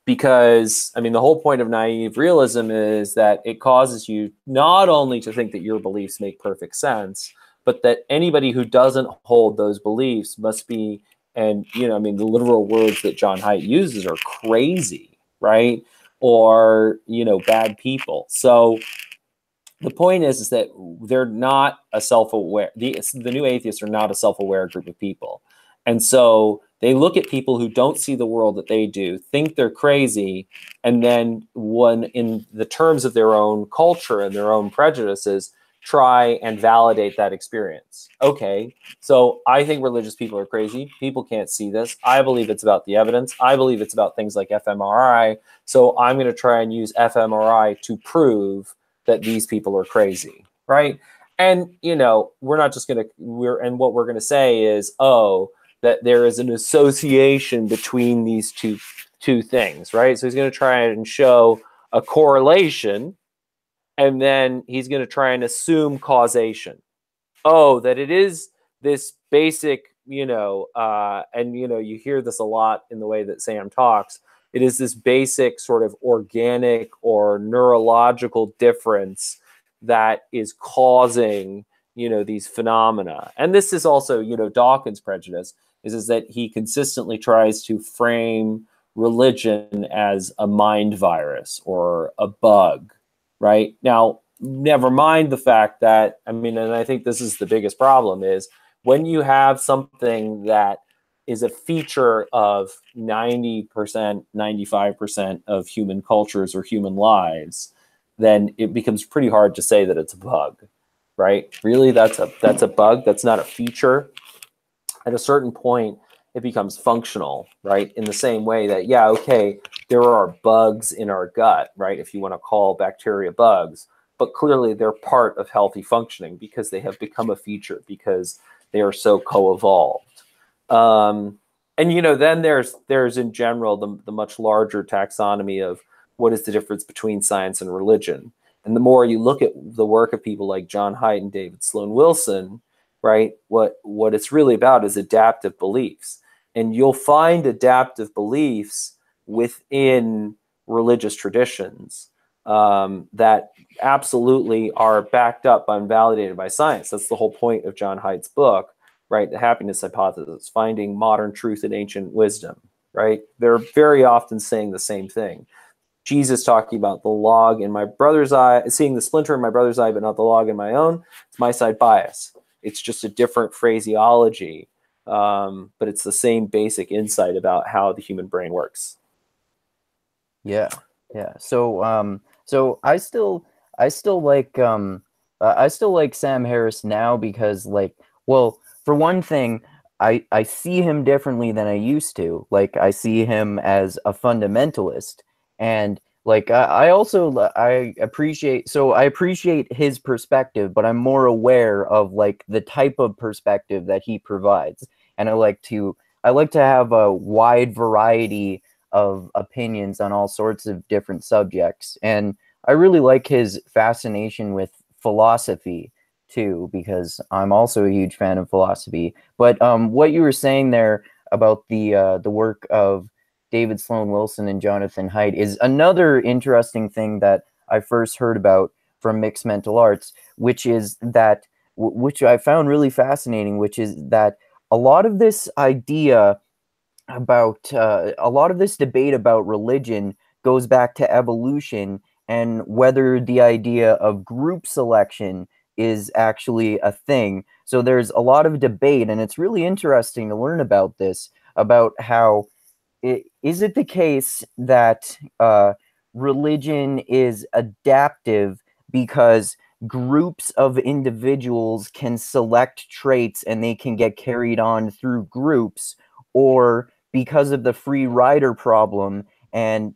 Because, I mean, the whole point of naive realism is that it causes you not only to think that your beliefs make perfect sense, but that anybody who doesn't hold those beliefs must be, and, you know, I mean, the literal words that John Haidt uses are crazy, right? Or, you know, bad people. So the point is that they're not a self-aware, the new atheists are not a self-aware group of people. And so they look at people who don't see the world that they do, think they're crazy, and then when in the terms of their own culture and their own prejudices, try and validate that experience. Okay, so I think religious people are crazy. People can't see this. I believe it's about the evidence. I believe it's about things like fMRI. So I'm going to try and use fMRI to prove that these people are crazy, right? And, you know, we're not just going to, what we're going to say is, oh, that there is an association between these two things, right? So he's going to try and show a correlation, and then he's going to try and assume causation. Oh, that it is this basic, you know, and, you know, you hear this a lot in the way that Sam talks. It is this basic sort of organic or neurological difference that is causing, you know, these phenomena. And this is also, you know, Dawkins' prejudice is that he consistently tries to frame religion as a mind virus or a bug, right? Now, never mind the fact that, I mean, and I think this is the biggest problem, is when you have something that is a feature of 90%, 95% of human cultures or human lives, then it becomes pretty hard to say that it's a bug, right? Really, that's a bug. That's not a feature. At a certain point, it becomes functional, right? In the same way that, yeah, okay, there are bugs in our gut, right? If you want to call bacteria bugs, but clearly they're part of healthy functioning because they have become a feature, because they are so co-evolved. And then there's in general the much larger taxonomy of what is the difference between science and religion. And the more you look at the work of people like John Haidt and David Sloan Wilson, right, what it's really about is adaptive beliefs. And you'll find adaptive beliefs within religious traditions that absolutely are backed up and validated by science. That's the whole point of John Haidt's book, right? The happiness hypothesis, finding modern truth in ancient wisdom, right? They're very often saying the same thing. Jesus talking about the log in my brother's eye, seeing the splinter in my brother's eye, but not the log in my own. It's my side bias. It's just a different phraseology, but it's the same basic insight about how the human brain works. Yeah. So I still like Sam Harris now because, like, well, for one thing, I see him differently than I used to. Like, I see him as a fundamentalist, and like I appreciate his perspective, but I'm more aware of like the type of perspective that he provides, and I like to have a wide variety of opinions on all sorts of different subjects. And I really like his fascination with philosophy too, because I'm also a huge fan of philosophy. But what you were saying there about the work of David Sloan Wilson and Jonathan Haidt is another interesting thing that I first heard about from Mixed Mental Arts, which is that, which I found really fascinating, which is that a lot of this idea about a lot of this debate about religion goes back to evolution and whether the idea of group selection is actually a thing. So there's a lot of debate, and it's really interesting to learn about this, about how is it the case that religion is adaptive because groups of individuals can select traits and they can get carried on through groups, or because of the free rider problem and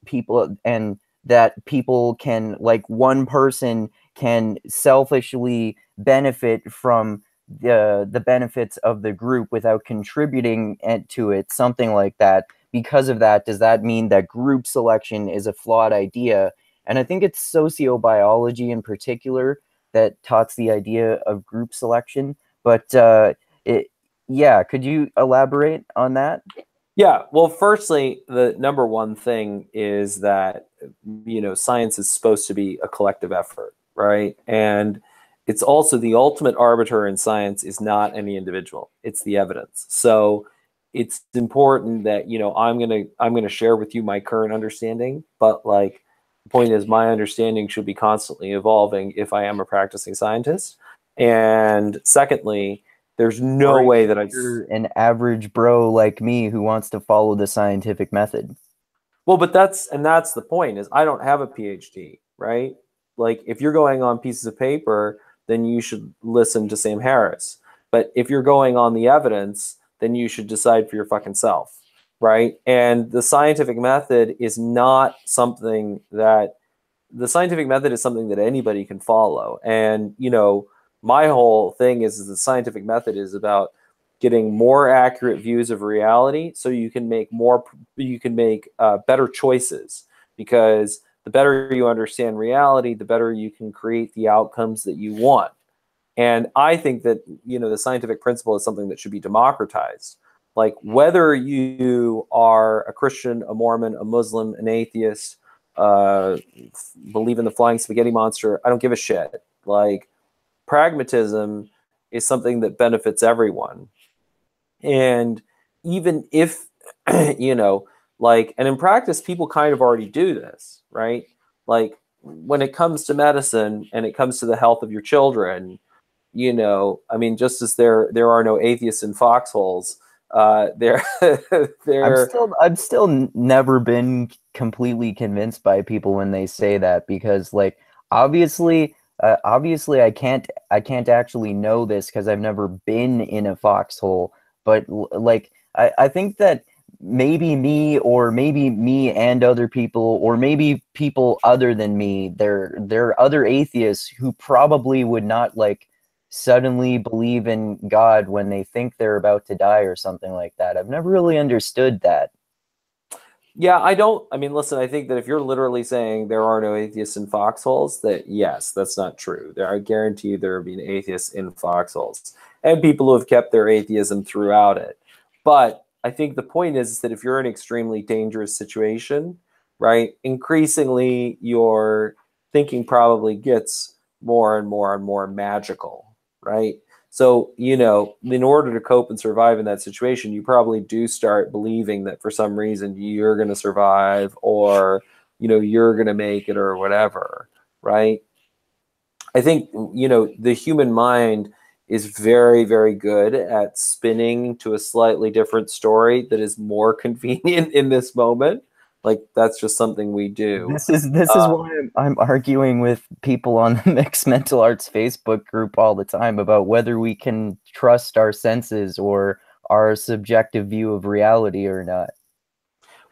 that people can, like, one person can selfishly benefit from the benefits of the group without contributing to it, something like that. Because of that, does that mean that group selection is a flawed idea? And I think it's sociobiology in particular that touts the idea of group selection. But yeah, could you elaborate on that? Yeah, well, firstly, the number one thing is that, science is supposed to be a collective effort, right? And it's also the ultimate arbiter in science is not any individual, it's the evidence. So it's important that, I'm gonna share with you my current understanding, but like the point is my understanding should be constantly evolving if I am a practicing scientist. And secondly, there's no way that you're an average bro like me who wants to follow the scientific method. Well, but that's the point, is I don't have a PhD, right? Like, if you're going on pieces of paper, then you should listen to Sam Harris. But if you're going on the evidence, then you should decide for your fucking self, right? And the scientific method is not something that anybody can follow. And, my whole thing is the scientific method is about getting more accurate views of reality so you can make better choices, because the better you understand reality, the better you can create the outcomes that you want. And I think that, the scientific principle is something that should be democratized. Like, whether you are a Christian, a Mormon, a Muslim, an atheist, believe in the flying spaghetti monster, I don't give a shit. Like, pragmatism is something that benefits everyone. And even if, and in practice, people kind of already do this, right? Like, when it comes to medicine and it comes to the health of your children, just as there are no atheists in foxholes, there I've still never been completely convinced by people when they say that, because, like, obviously I can't actually know this because I've never been in a foxhole, but like I think that maybe me and other people, or maybe people other than me, there are other atheists who probably would not, like, suddenly believe in God when they think they're about to die or something like that. I've never really understood that. Yeah, I mean, listen, I think that if you're literally saying there are no atheists in foxholes, that yes, that's not true. I guarantee you there have been atheists in foxholes and people who have kept their atheism throughout it. But I think the point is that if you're in an extremely dangerous situation, right, increasingly your thinking probably gets more and more and more magical, right? So, you know, in order to cope and survive in that situation, you probably do start believing that for some reason you're going to survive, or, you know, you're going to make it, or whatever, right? I think, you know, the human mind is very, very good at spinning to a slightly different story that is more convenient in this moment. Like, that's just something we do. This is why I'm arguing with people on the Mixed Mental Arts Facebook group all the time about whether we can trust our senses or our subjective view of reality or not.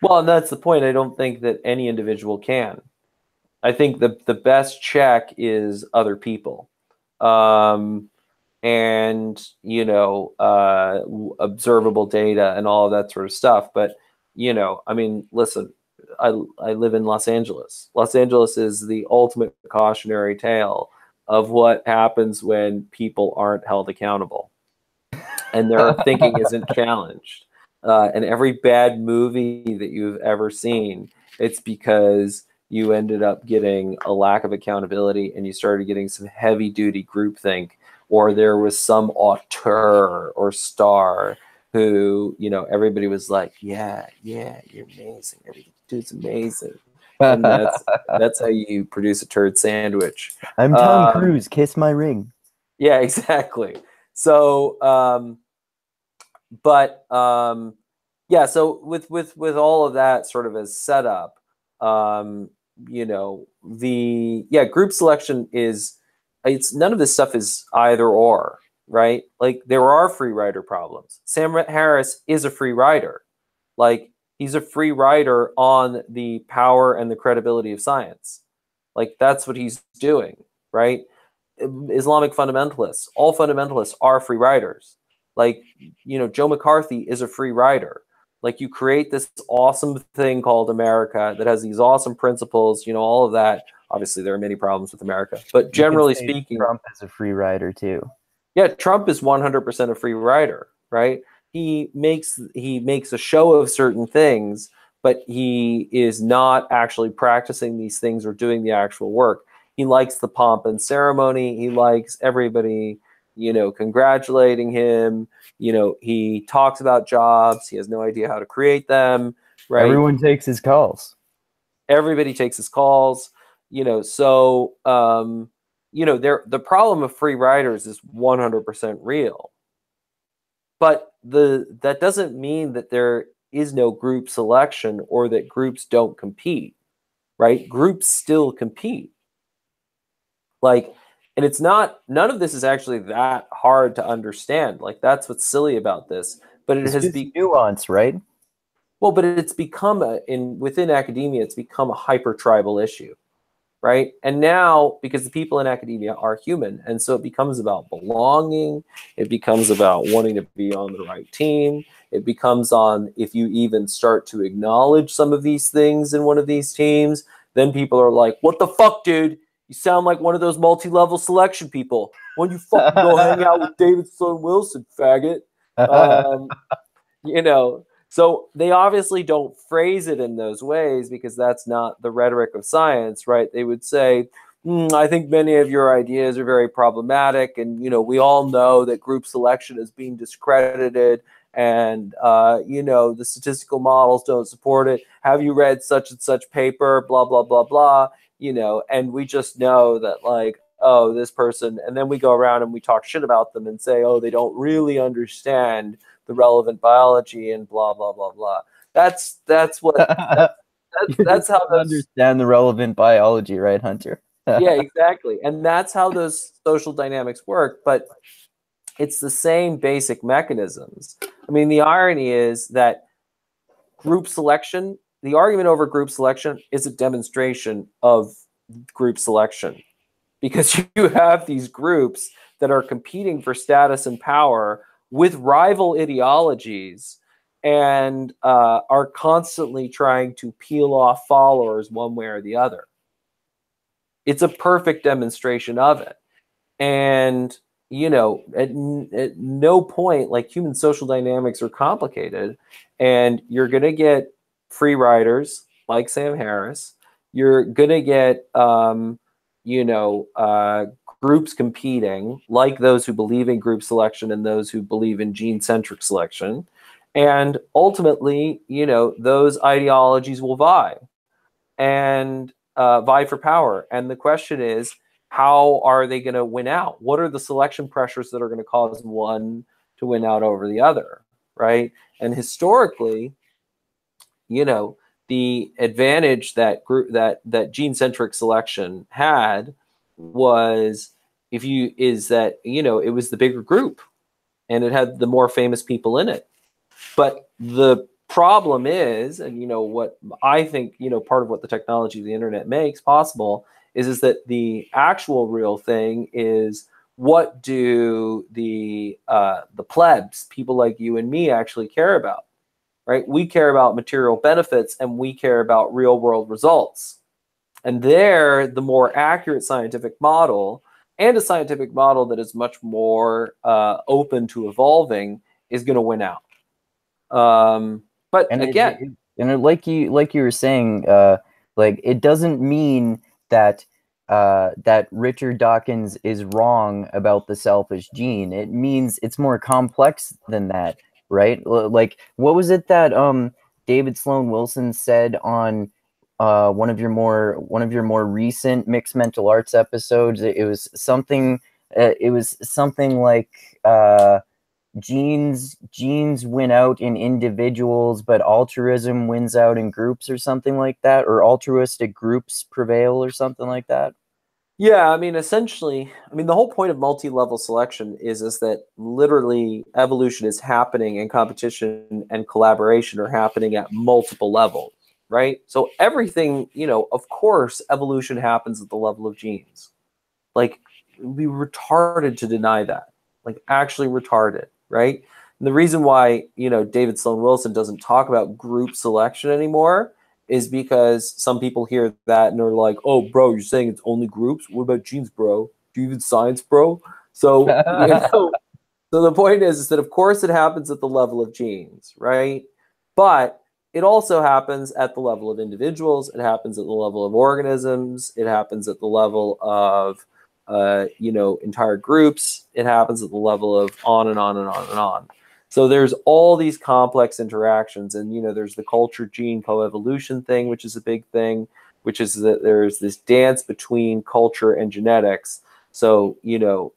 Well, and that's the point. I don't think that any individual can. I think the best check is other people. And, you know, observable data and all of that sort of stuff. But, you know, I mean, listen, I live in Los Angeles. Los Angeles is the ultimate cautionary tale of what happens when people aren't held accountable and their thinking isn't challenged. And every bad movie that you've ever seen, it's because you ended up getting a lack of accountability and you started getting some heavy duty groupthink, or there was some auteur or star who, you know, everybody was like, yeah, you're amazing. Everything you do is amazing. And that's how you produce a turd sandwich. I'm Tom Cruise, kiss my ring. Yeah, exactly. So, yeah, so with all of that sort of as setup, you know, group selection it's none of this stuff is either or, right? Like, there are free rider problems. Sam Harris is a free rider. Like, he's a free rider on the power and the credibility of science. Like, that's what he's doing, right? Islamic fundamentalists, all fundamentalists are free riders. Like, you know, Joe McCarthy is a free rider. Like, you create this awesome thing called America that has these awesome principles, you know, all of that. Obviously, there are many problems with America, but generally speaking, Trump is a free rider too. Yeah, Trump is 100% a free rider, right? He makes a show of certain things, but he is not actually practicing these things or doing the actual work. He likes the pomp and ceremony. He likes everybody, you know, congratulating him. You know, he talks about jobs. He has no idea how to create them, right? Everyone takes his calls. Everybody takes his calls, you know, so, you know, the problem of free riders is 100% real. But that doesn't mean that there is no group selection or that groups don't compete, right? Groups still compete. Like, and it's not, none of this is actually that hard to understand. Like, that's what's silly about this. But it has been nuance, right? Well, but it's become within academia, it's become a hyper tribal issue, right? And now, because the people in academia are human, and so it becomes about belonging, it becomes about wanting to be on the right team, it becomes on, if you even start to acknowledge some of these things in one of these teams, then people are like, what the fuck, dude? You sound like one of those multi-level selection people. Why don't you fucking go hang out with David Sloan Wilson, faggot? You know, so they obviously don't phrase it in those ways because that's not the rhetoric of science, right? They would say, I think many of your ideas are very problematic. And, you know, we all know that group selection is being discredited and, you know, the statistical models don't support it. Have you read such and such paper, blah, blah, blah, blah, you know, and we just know that, like, oh, this person, and then we go around and we talk shit about them and say, oh, they don't really understand the relevant biology and blah blah blah blah. That's what that's how those understand the relevant biology, right, Hunter? Yeah, exactly. And that's how those social dynamics work, but it's the same basic mechanisms. I mean, the irony is that group selection, the argument over group selection is a demonstration of group selection. because you have these groups that are competing for status and power with rival ideologies and are constantly trying to peel off followers one way or the other. It's a perfect demonstration of it. And, you know, at no point, like, human social dynamics are complicated, and you're going to get free riders like Sam Harris. You're going to get, you know, groups competing, like those who believe in group selection and those who believe in gene-centric selection. And ultimately, you know, those ideologies will vie and vie for power. And the question is, how are they going to win out? What are the selection pressures that are going to cause one to win out over the other, right? And historically, you know, the advantage that that gene-centric selection had was that, you know, it was the bigger group and it had the more famous people in it. But the problem is, and, you know, what I think, you know, part of what the technology of the internet makes possible is that the actual real thing is, what do the plebs, people like you and me, actually care about, right? We care about material benefits, and we care about real world results. And there, the more accurate scientific model, and a scientific model that is much more open to evolving, is going to win out. But And again, like you were saying, like, it doesn't mean that that Richard Dawkins is wrong about the selfish gene. It means it's more complex than that, right? Like, what was it that David Sloan Wilson said on one of your more recent Mixed Mental Arts episodes? It was something. It was something like. Genes win out in individuals, but altruism wins out in groups, or something like that, or altruistic groups prevail, or something like that. yeah, I mean, essentially, I mean, the whole point of multi-level selection is that literally evolution is happening, and competition and collaboration are happening at multiple levels, right? So everything, you know, of course, evolution happens at the level of genes. Like, it would be retarded to deny that, like, actually retarded, right? And the reason why, you know, David Sloan Wilson doesn't talk about group selection anymore is because some people hear that and are like, oh, bro, you're saying it's only groups? What about genes, bro? Do you even science, bro? So, you know, so the point is that, of course, it happens at the level of genes, right? But it also happens at the level of individuals. It happens at the level of organisms. It happens at the level of you know, entire groups. It happens at the level of on and on and on and on. So there's all these complex interactions, and, you know, there's the culture gene coevolution thing, which is a big thing, which is that there's this dance between culture and genetics. So, you know,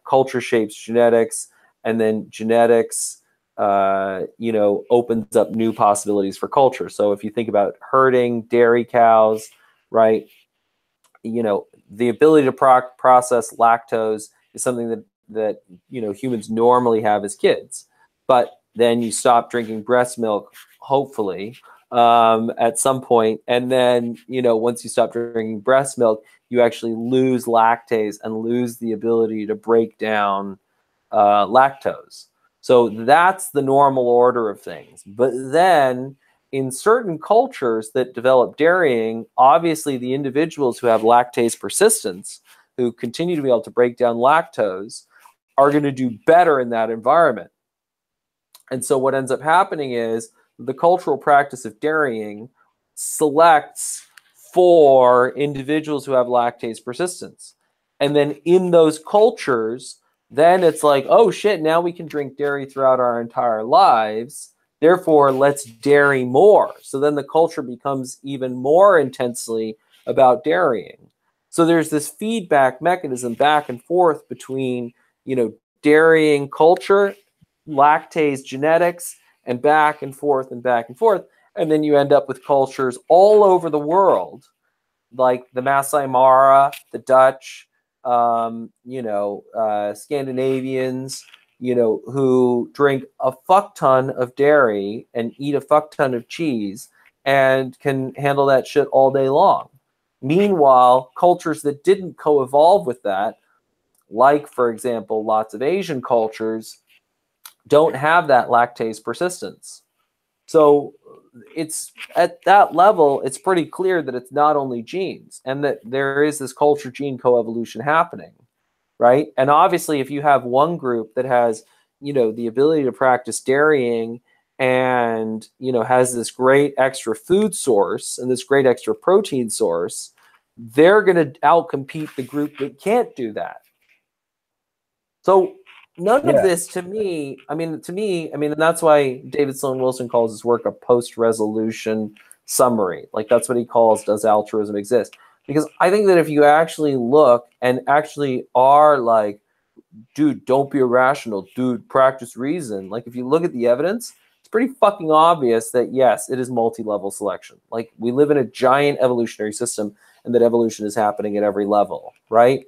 culture shapes genetics, and then genetics, you know, opens up new possibilities for culture. So if you think about herding dairy cows, right? You know, the ability to process lactose is something that you know, humans normally have as kids. But then you stop drinking breast milk, hopefully, at some point, and then, you know, once you stop drinking breast milk, you actually lose lactase and lose the ability to break down lactose. So that's the normal order of things. But then, in certain cultures that develop dairying, obviously the individuals who have lactase persistence, who continue to be able to break down lactose, are going to do better in that environment. And so what ends up happening is the cultural practice of dairying selects for individuals who have lactase persistence. And then in those cultures, then it's like, oh shit, now we can drink dairy throughout our entire lives. Therefore, let's dairy more. So then the culture becomes even more intensely about dairying. So there's this feedback mechanism back and forth between, you know, dairying culture, lactase genetics, and back and forth and back and forth. And then you end up with cultures all over the world, like the Masai Mara, the Dutch, you know, Scandinavians, you know, who drink a fuck ton of dairy and eat a fuck ton of cheese and can handle that shit all day long. Meanwhile, cultures that didn't co-evolve with that, like, for example, lots of Asian cultures, don't have that lactase persistence. So it's at that level, it's pretty clear that it's not only genes and that there is this culture gene coevolution happening, right? And obviously, if you have one group that has, the ability to practice dairying and, has this great extra food source and this great extra protein source, they're going to outcompete the group that can't do that. So none of this to me, and that's why David Sloan Wilson calls his work a post-resolution summary. Like, that's what he calls, does altruism exist? Because I think that if you actually look and actually are like, dude, don't be irrational, dude, practice reason. Like, if you look at the evidence, it's pretty fucking obvious that yes, it is multi-level selection. Like, we live in a giant evolutionary system and that evolution is happening at every level, right?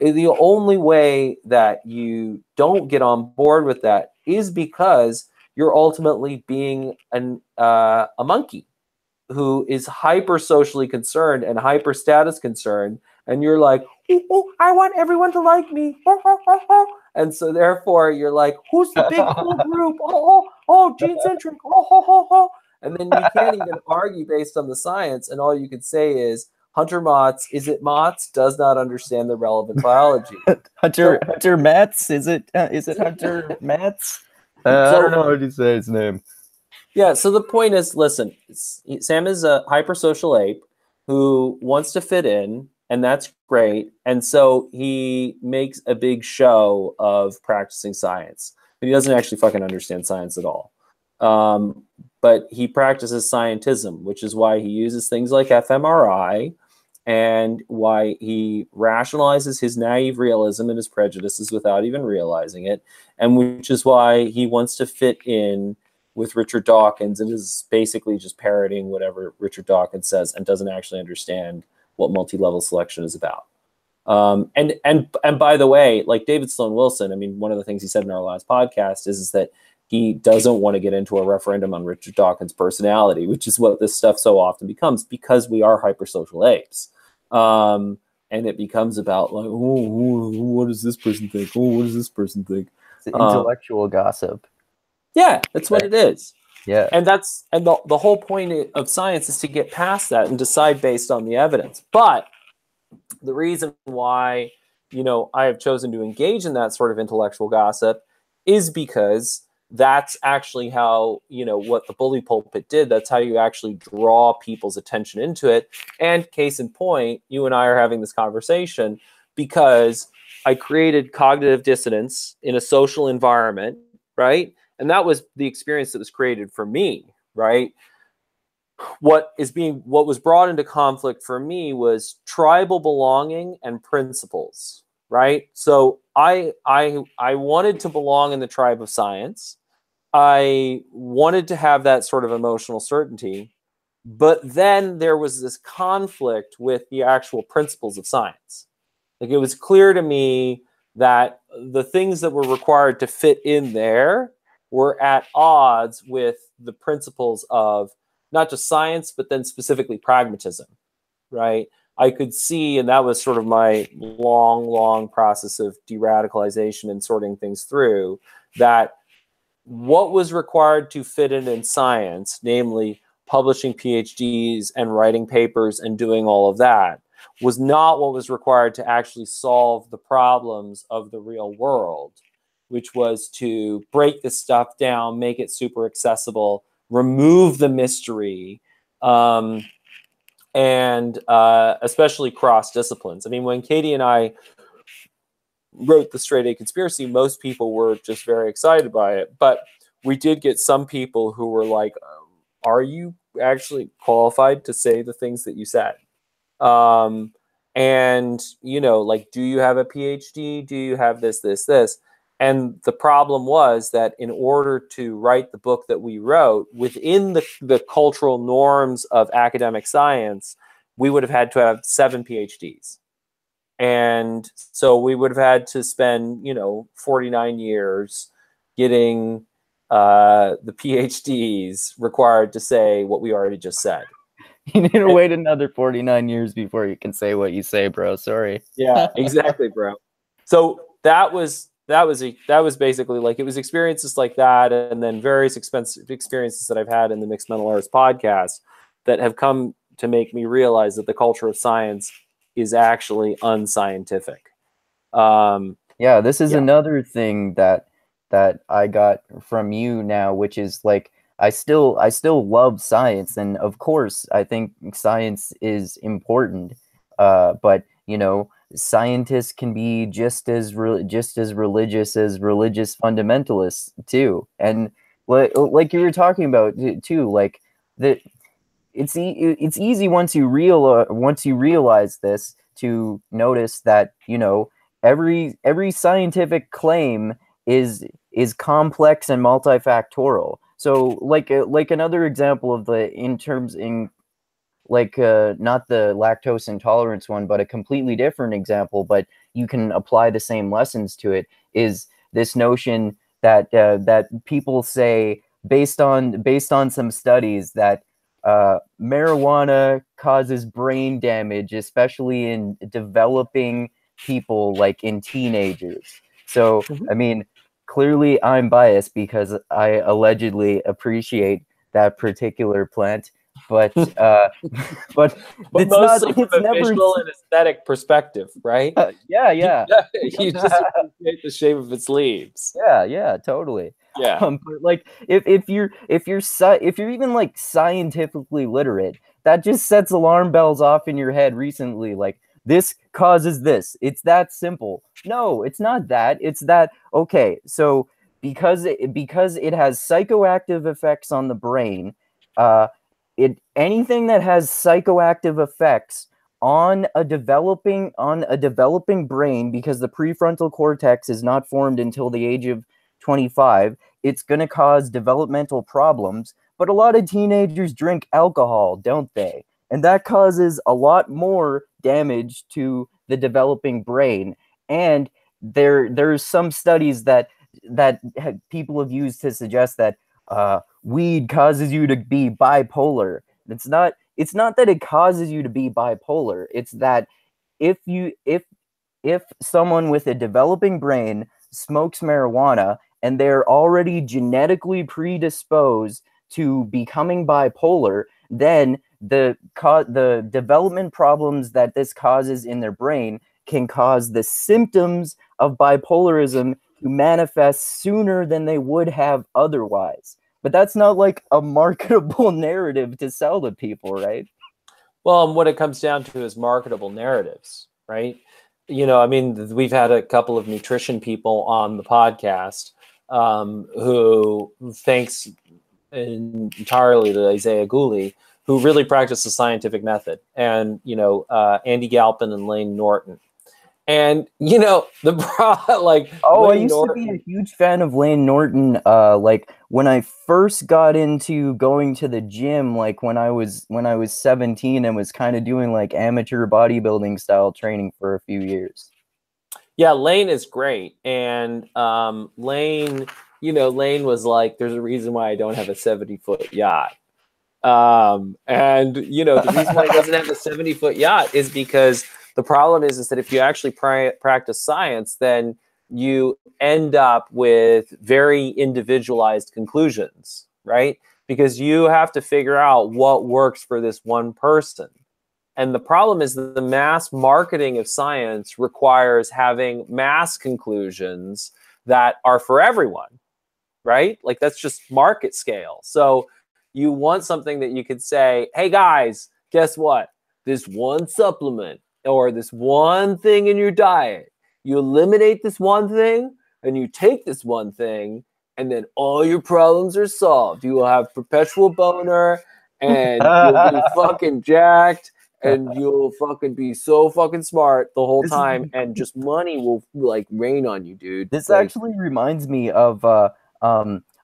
The only way that you don't get on board with that is because you're ultimately being a monkey who is hyper socially concerned and hyper status concerned, and you're like, oh, I want everyone to like me, and so therefore you're like, who's the big cool group? Oh, gene centric, and then you can't even argue based on the science, and all you can say is, Hunter Maats, is it Maats, does not understand the relevant biology. Hunter Maats, is it Hunter Maats? I don't know how to say his name. Yeah, so the point is, listen, Sam is a hypersocial ape who wants to fit in, and that's great. And so he makes a big show of practicing science. But he doesn't actually fucking understand science at all. But he practices scientism, which is why he uses things like fMRI and why he rationalizes his naive realism and his prejudices without even realizing it, and which is why he wants to fit in with Richard Dawkins and is basically just parroting whatever Richard Dawkins says and doesn't actually understand what multi-level selection is about. And by the way, like David Sloan Wilson, I mean, one of the things he said in our last podcast is that he doesn't want to get into a referendum on Richard Dawkins' personality, which is what this stuff so often becomes because we are hypersocial apes. And it becomes about like, what does this person think? Oh, what does this person think? It's intellectual gossip. Yeah, that's what it is. Yeah. And the whole point of science is to get past that and decide based on the evidence. But the reason why, I have chosen to engage in that sort of intellectual gossip is because that's actually how, what the bully pulpit did. That's how you actually draw people's attention into it. And case in point, you and I are having this conversation because I created cognitive dissonance in a social environment, right? And that was the experience that was created for me, right? What was brought into conflict for me was tribal belonging and principles, right? So I wanted to belong in the tribe of science. I wanted to have that sort of emotional certainty, but then there was this conflict with the actual principles of science. Like, it was clear to me that the things that were required to fit in there were at odds with the principles of not just science, but then specifically pragmatism, right? I could see, and that was sort of my long process of de-radicalization and sorting things through, that what was required to fit in science, namely publishing PhDs and writing papers and doing all of that, was not what was required to actually solve the problems of the real world, which was to break this stuff down, make it super accessible, remove the mystery, and especially cross disciplines. I mean, when Katie and I wrote the Striaght-A Conspiracy, most people were just very excited by it. But we did get some people who were like, are you actually qualified to say the things that you said? And, like, do you have a PhD? Do you have this? And the problem was that in order to write the book that we wrote within the cultural norms of academic science, we would have had to have 7 PhDs. And so we would have had to spend, 49 years getting the PhDs required to say what we already just said. You need to wait another 49 years before you can say what you say, bro. Sorry. Yeah, exactly, bro. So that was basically like, it was experiences like that, and then various experiences that I've had in the Mixed Mental Arts podcast that have come to make me realize that the culture of science is actually unscientific. Yeah, this is another thing that I got from you now, which is like, I still love science, and of course I think science is important. But you know, scientists can be just as religious as religious fundamentalists too. And like you were talking about too, like that it's easy once you realize this to notice that, you know, every scientific claim is complex and multifactorial. So like another example of the not the lactose intolerance one, but a completely different example, but you can apply the same lessons to it, is this notion that that people say, based on some studies, that marijuana causes brain damage, especially in developing people, like in teenagers. So, I mean, clearly I'm biased because I allegedly appreciate that particular plant, but but But it's mostly not. from It's a never. visual and aesthetic perspective, right? Yeah. You just appreciate the shape of its leaves. Yeah, totally. Yeah. But like, if you're even like scientifically literate, that just sets alarm bells off in your head recently. Like, this causes this. It's that simple. No, it's not that. It's that, okay, so because it has psychoactive effects on the brain, anything that has psychoactive effects on a developing brain, because the prefrontal cortex is not formed until the age of 25, it's going to cause developmental problems. But a lot of teenagers drink alcohol, don't they? And that causes a lot more damage to the developing brain. And there's some studies that people have used to suggest that weed causes you to be bipolar. It's not that it causes you to be bipolar. It's that if someone with a developing brain smokes marijuana and they're already genetically predisposed to becoming bipolar, then the development problems that this causes in their brain can cause the symptoms of bipolarism to manifest sooner than they would have otherwise. But that's not like a marketable narrative to sell to people, right? Well, and what it comes down to is marketable narratives, right? You know, I mean, we've had a couple of nutrition people on the podcast who, thanks entirely to Isaiah Gooley, who really practice the scientific method, and, you know, Andy Galpin and Lane Norton. And, you know, I used to be a huge fan of Lane Norton. Like, when I first got into going to the gym, like when I was 17 and was kind of doing like amateur bodybuilding style training for a few years. Yeah, Lane is great. And Lane was like, there's a reason why I don't have a 70-foot yacht. And, you know, the reason why he doesn't have a 70-foot yacht is because the problem is that if you actually practice science, then you end up with very individualized conclusions, right? Because you have to figure out what works for this one person. And the problem is that the mass marketing of science requires having mass conclusions that are for everyone, right? Like, that's just market scale. So you want something that you could say, hey guys, guess what? This one supplement or this one thing in your diet, you eliminate this one thing and you take this one thing, and then all your problems are solved. You will have perpetual boner and you'll be fucking jacked and you'll fucking be so fucking smart the whole time, and just money will like rain on you, dude. This actually reminds me of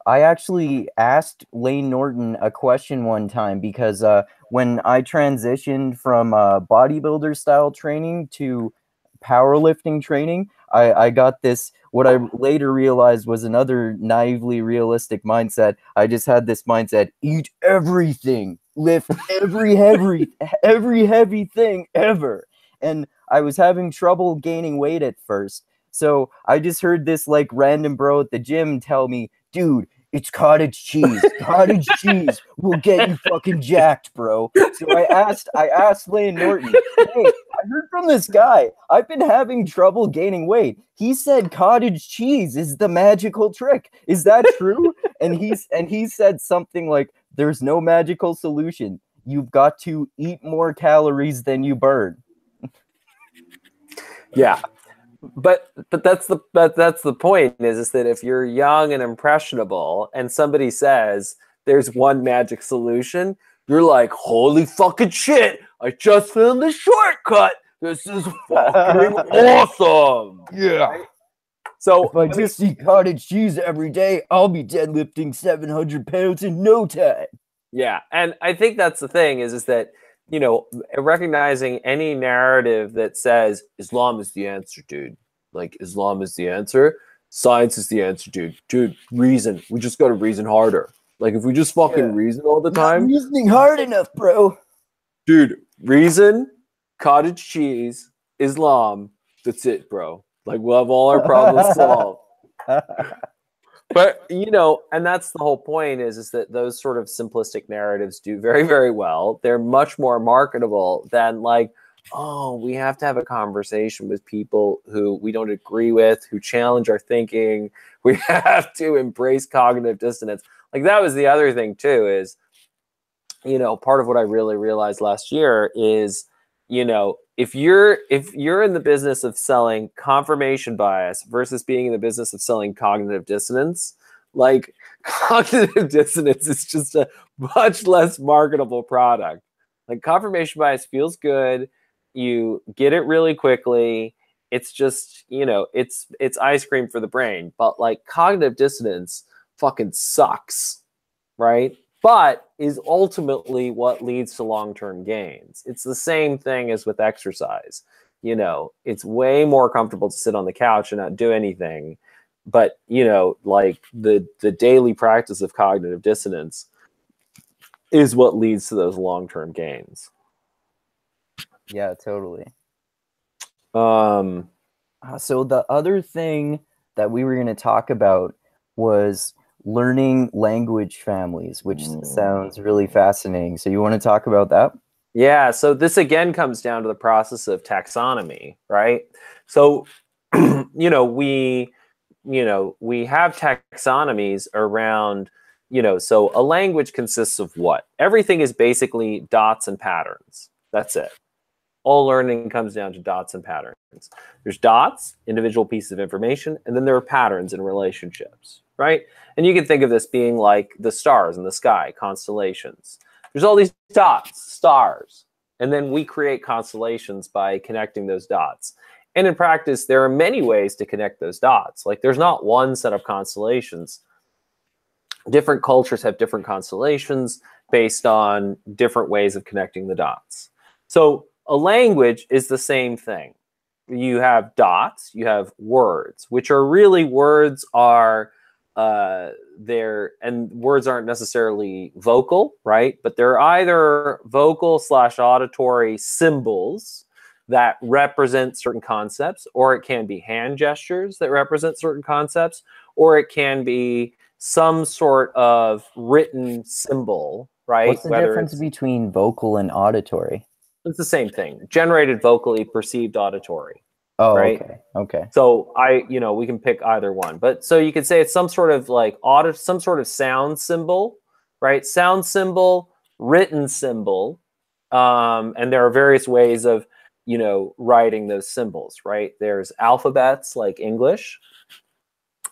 I actually asked Lane Norton a question one time, because when I transitioned from bodybuilder style training to powerlifting training, I got this, what I later realized was another naively realistic mindset. I just had this mindset: eat everything, lift every heavy thing ever. And I was having trouble gaining weight at first. So I just heard this like random bro at the gym tell me, dude, it's cottage cheese. Cottage cheese will get you fucking jacked, bro. So I asked Lane Norton, hey, I heard from this guy, I've been having trouble gaining weight. He said cottage cheese is the magical trick. Is that true? And he said something like, there's no magical solution. You've got to eat more calories than you burn. Yeah. But that's the point is that if you're young and impressionable and somebody says there's one magic solution, you're like, holy fucking shit, I just found the shortcut. This is fucking awesome. Yeah. Right? So if I just eat cottage cheese every day, I'll be deadlifting 700 pounds in no time. Yeah. And I think that's the thing is that, you know, recognizing any narrative that says Islam is the answer, dude. Like, Islam is the answer. Science is the answer, dude. Dude, reason. We just got to reason harder. Like, if we just fucking reason all the time. Not reasoning hard enough, bro. Dude, reason, cottage cheese, Islam. That's it, bro. Like, we'll have all our problems solved. But, you know, and that's the whole point is that those sort of simplistic narratives do very, very well. They're much more marketable than like, oh, we have to have a conversation with people who we don't agree with, who challenge our thinking. We have to embrace cognitive dissonance. Like that was the other thing too is, you know, part of what I really realized last year is, you know, if you're in the business of selling confirmation bias versus being in the business of selling cognitive dissonance, like cognitive dissonance is just a much less marketable product. Like confirmation bias feels good. You get it really quickly. It's just, you know, it's ice cream for the brain. But like cognitive dissonance fucking sucks, right? But is ultimately what leads to long-term gains. It's the same thing as with exercise. You know, it's way more comfortable to sit on the couch and not do anything. But, you know, like the daily practice of cognitive dissonance is what leads to those long-term gains. Yeah, totally. So the other thing that we were going to talk about was learning language families, which sounds really fascinating. So you want to talk about that? Yeah. So this again comes down to the process of taxonomy, right? So, you know, we have taxonomies around, you know, so a language consists of what? Everything is basically dots and patterns. That's it. All learning comes down to dots and patterns. There's dots, individual pieces of information, and then there are patterns and relationships, right? And you can think of this being like the stars in the sky, constellations. There's all these dots, stars, and then we create constellations by connecting those dots. And in practice, there are many ways to connect those dots. Like there's not one set of constellations. Different cultures have different constellations based on different ways of connecting the dots. So a language is the same thing. You have dots, you have words, which are really words are there, and words aren't necessarily vocal, right? But they're either vocal / auditory symbols that represent certain concepts, or it can be hand gestures that represent certain concepts, or it can be some sort of written symbol, right? What's the difference between vocal and auditory? It's the same thing. Generated vocally, perceived auditory. Oh, right? okay. Okay. So we can pick either one. But so you could say it's some sort of like some sort of sound symbol, right? Sound symbol, written symbol. And there are various ways of, you know, writing those symbols, right? There's alphabets like English.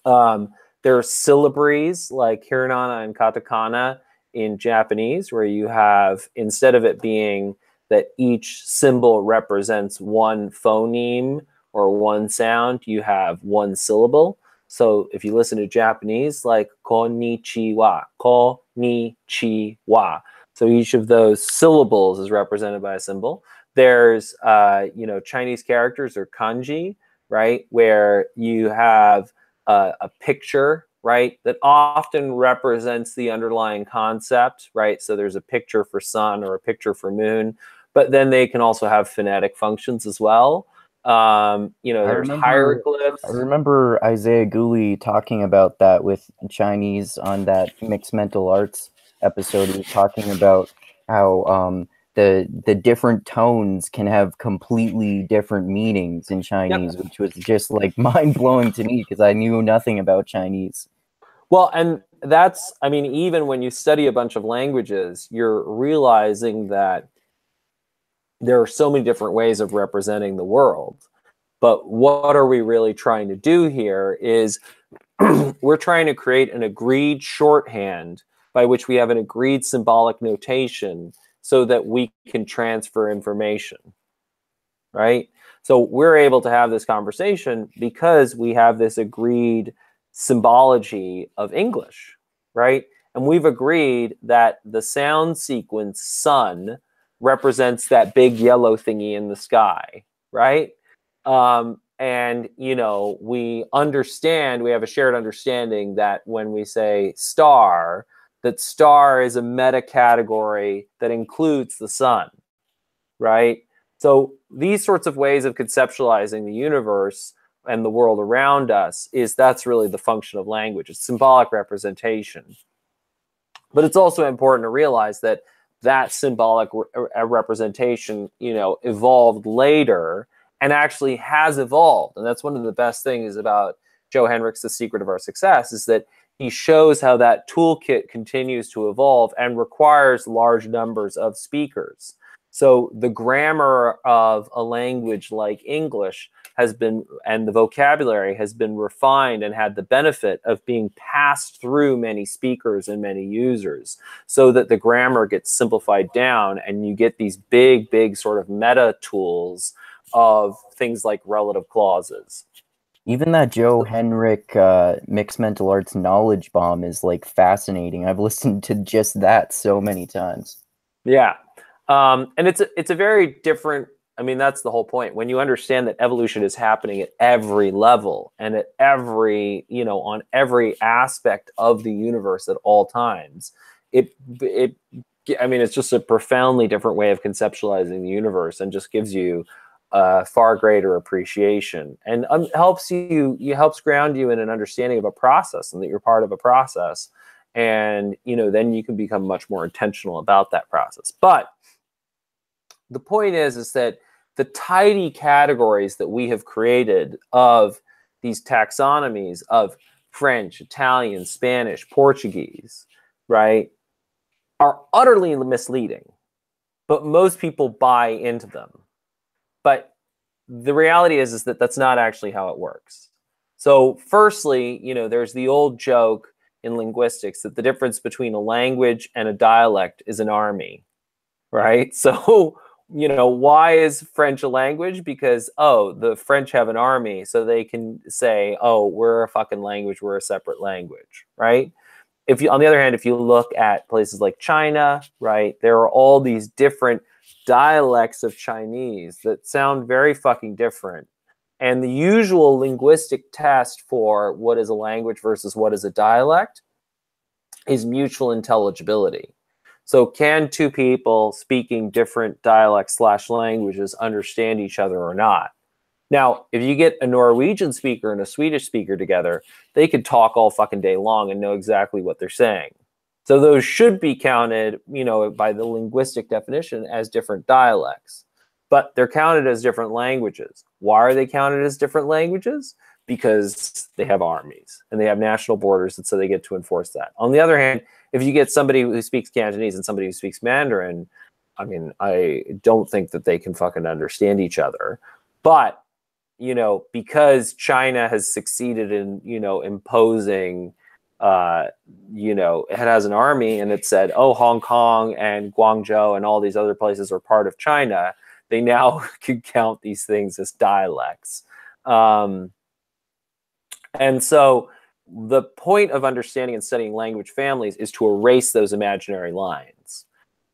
There are syllabaries like hiragana and katakana in Japanese, where you have, instead of it being that each symbol represents one phoneme or one sound, you have one syllable. So if you listen to Japanese, like konnichiwa, konnichiwa. So each of those syllables is represented by a symbol. There's, you know, Chinese characters or kanji, right? Where you have a picture, right, that often represents the underlying concept, right? So there's a picture for sun or a picture for moon, but then they can also have phonetic functions as well. You know, there's hieroglyphs. I remember Isaiah Gooley talking about that with Chinese on that Mixed Mental Arts episode. He was talking about how the different tones can have completely different meanings in Chinese, which was just like mind blowing to me because I knew nothing about Chinese. Well, and that's, I mean, even when you study a bunch of languages, you're realizing that there are so many different ways of representing the world. But what are we really trying to do here is we're trying to create an agreed shorthand by which we have an agreed symbolic notation so that we can transfer information, right? So we're able to have this conversation because we have this agreed symbology of English, right? And we've agreed that the sound sequence sun represents that big yellow thingy in the sky, right? And, you know, we understand, we have a shared understanding that when we say star, that star is a meta category that includes the sun, right? So these sorts of ways of conceptualizing the universe and the world around us that's really the function of language. It's symbolic representation. But it's also important to realize that that symbolic representation, you know, evolved later and actually has evolved. And that's one of the best things about Joe Henrich's The Secret of Our Success, is that he shows how that toolkit continues to evolve and requires large numbers of speakers. So the grammar of a language like English has been, and the vocabulary has been refined and had the benefit of being passed through many speakers and many users, so that the grammar gets simplified down and you get these big sort of meta tools of things like relative clauses. Even that Joe Henrich Mixed Mental Arts knowledge bomb is like fascinating. I've listened to just that so many times. Yeah. And it's a very different, I mean, that's the whole point. When you understand that evolution is happening at every level and at every, you know, on every aspect of the universe at all times, I mean, it's just a profoundly different way of conceptualizing the universe, and just gives you far greater appreciation, and helps ground you in an understanding of a process, and that you're part of a process. And, you know, then you can become much more intentional about that process. But the point is that the tidy categories that we have created of these taxonomies of French, Italian, Spanish, Portuguese, right, are utterly misleading, but most people buy into them. But the reality is that that's not actually how it works. So firstly, you know, there's the old joke in linguistics that the difference between a language and a dialect is an army, right? So, you know, why is French a language? Because, oh, the French have an army, so they can say, oh, we're a fucking language, we're a separate language, right? If you, on the other hand, if you look at places like China, right, there are all these different dialects of Chinese that sound very fucking different. And the usual linguistic test for what is a language versus what is a dialect is mutual intelligibility. So can two people speaking different dialects / languages understand each other or not? Now, if you get a Norwegian speaker and a Swedish speaker together, they could talk all fucking day long and know exactly what they're saying. So those should be counted, you know, by the linguistic definition as different dialects. But they're counted as different languages. Why are they counted as different languages? Because they have armies and they have national borders, and so they get to enforce that. On the other hand, if you get somebody who speaks Cantonese and somebody who speaks Mandarin, I mean, I don't think that they can fucking understand each other. But, you know, because China has succeeded in, you know, imposing, you know, it has an army, and it said, oh, Hong Kong and Guangzhou and all these other places are part of China, they now can count these things as dialects. And so the point of understanding and studying language families is to erase those imaginary lines.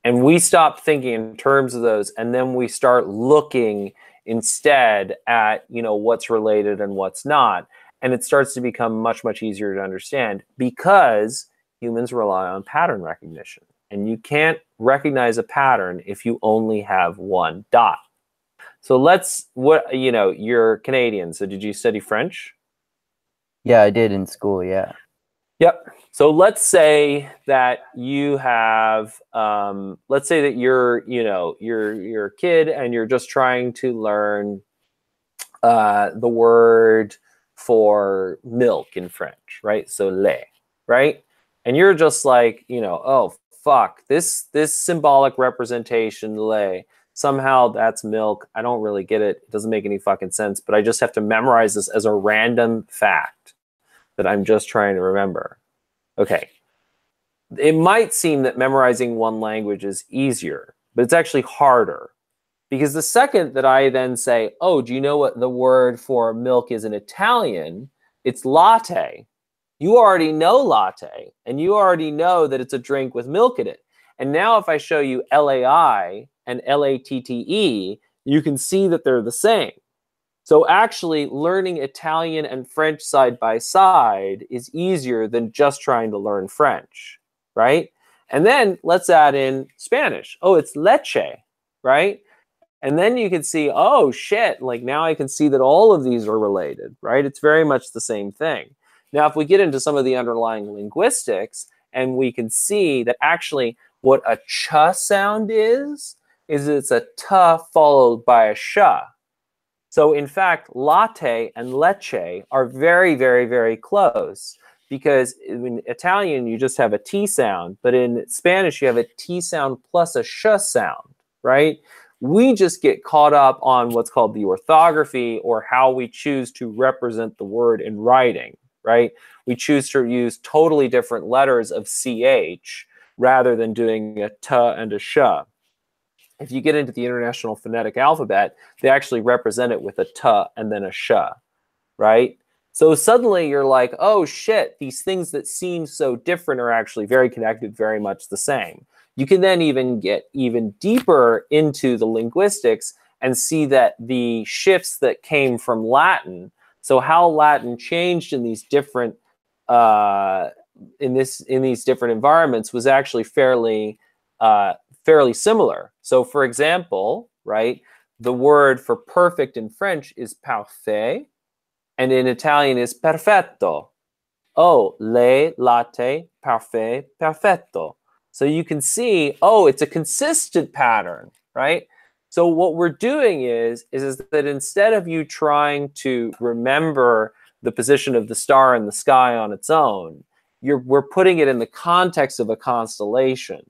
And we stop thinking in terms of those, and then we start looking instead at, you know, what's related and what's not. And it starts to become much, much easier to understand because humans rely on pattern recognition. And you can't recognize a pattern if you only have one dot. So you're Canadian. So did you study French? Yeah, I did in school, yeah. Yep. So let's say that you have, let's say that you're a kid and you're just trying to learn the word for milk in French, right? So lait, right? And you're just like, oh fuck, this symbolic representation lait, somehow that's milk. I don't really get it. It doesn't make any fucking sense, but I just have to memorize this as a random fact that I'm just trying to remember. Okay. It might seem that memorizing one language is easier, but it's actually harder. Because the second that I then say, oh, do you know what the word for milk is in Italian? It's latte. You already know latte, and you already know that it's a drink with milk in it. And now if I show you LAI and LATTE, you can see that they're the same. So actually learning Italian and French side by side is easier than just trying to learn French, right? And then let's add in Spanish. Oh, it's leche, right? And then you can see, oh shit, like now I can see that all of these are related, right? It's very much the same thing. Now, if we get into some of the underlying linguistics, and we can see that actually what a ch sound is it's a t followed by a sh. So in fact, latte and leche are very, very, very close because in Italian, you just have a T sound, but in Spanish, you have a T sound plus a sh sound, right? We just get caught up on what's called the orthography or how we choose to represent the word in writing, right? We choose to use totally different letters of CH rather than doing a T and a sh. If you get into the International Phonetic Alphabet, they actually represent it with a T and then a sh, right? So suddenly you're like, oh shit, these things that seem so different are actually very connected, very much the same. You can then even get even deeper into the linguistics and see that the shifts that came from Latin, so how Latin changed in these different in these different environments was actually fairly similar. So for example, right, the word for perfect in French is parfait, and in Italian is perfetto. Oh, lei, latte, parfait, perfetto. So you can see, oh, it's a consistent pattern, right? So what we're doing is that instead of you trying to remember the position of the star in the sky on its own, we're putting it in the context of a constellation.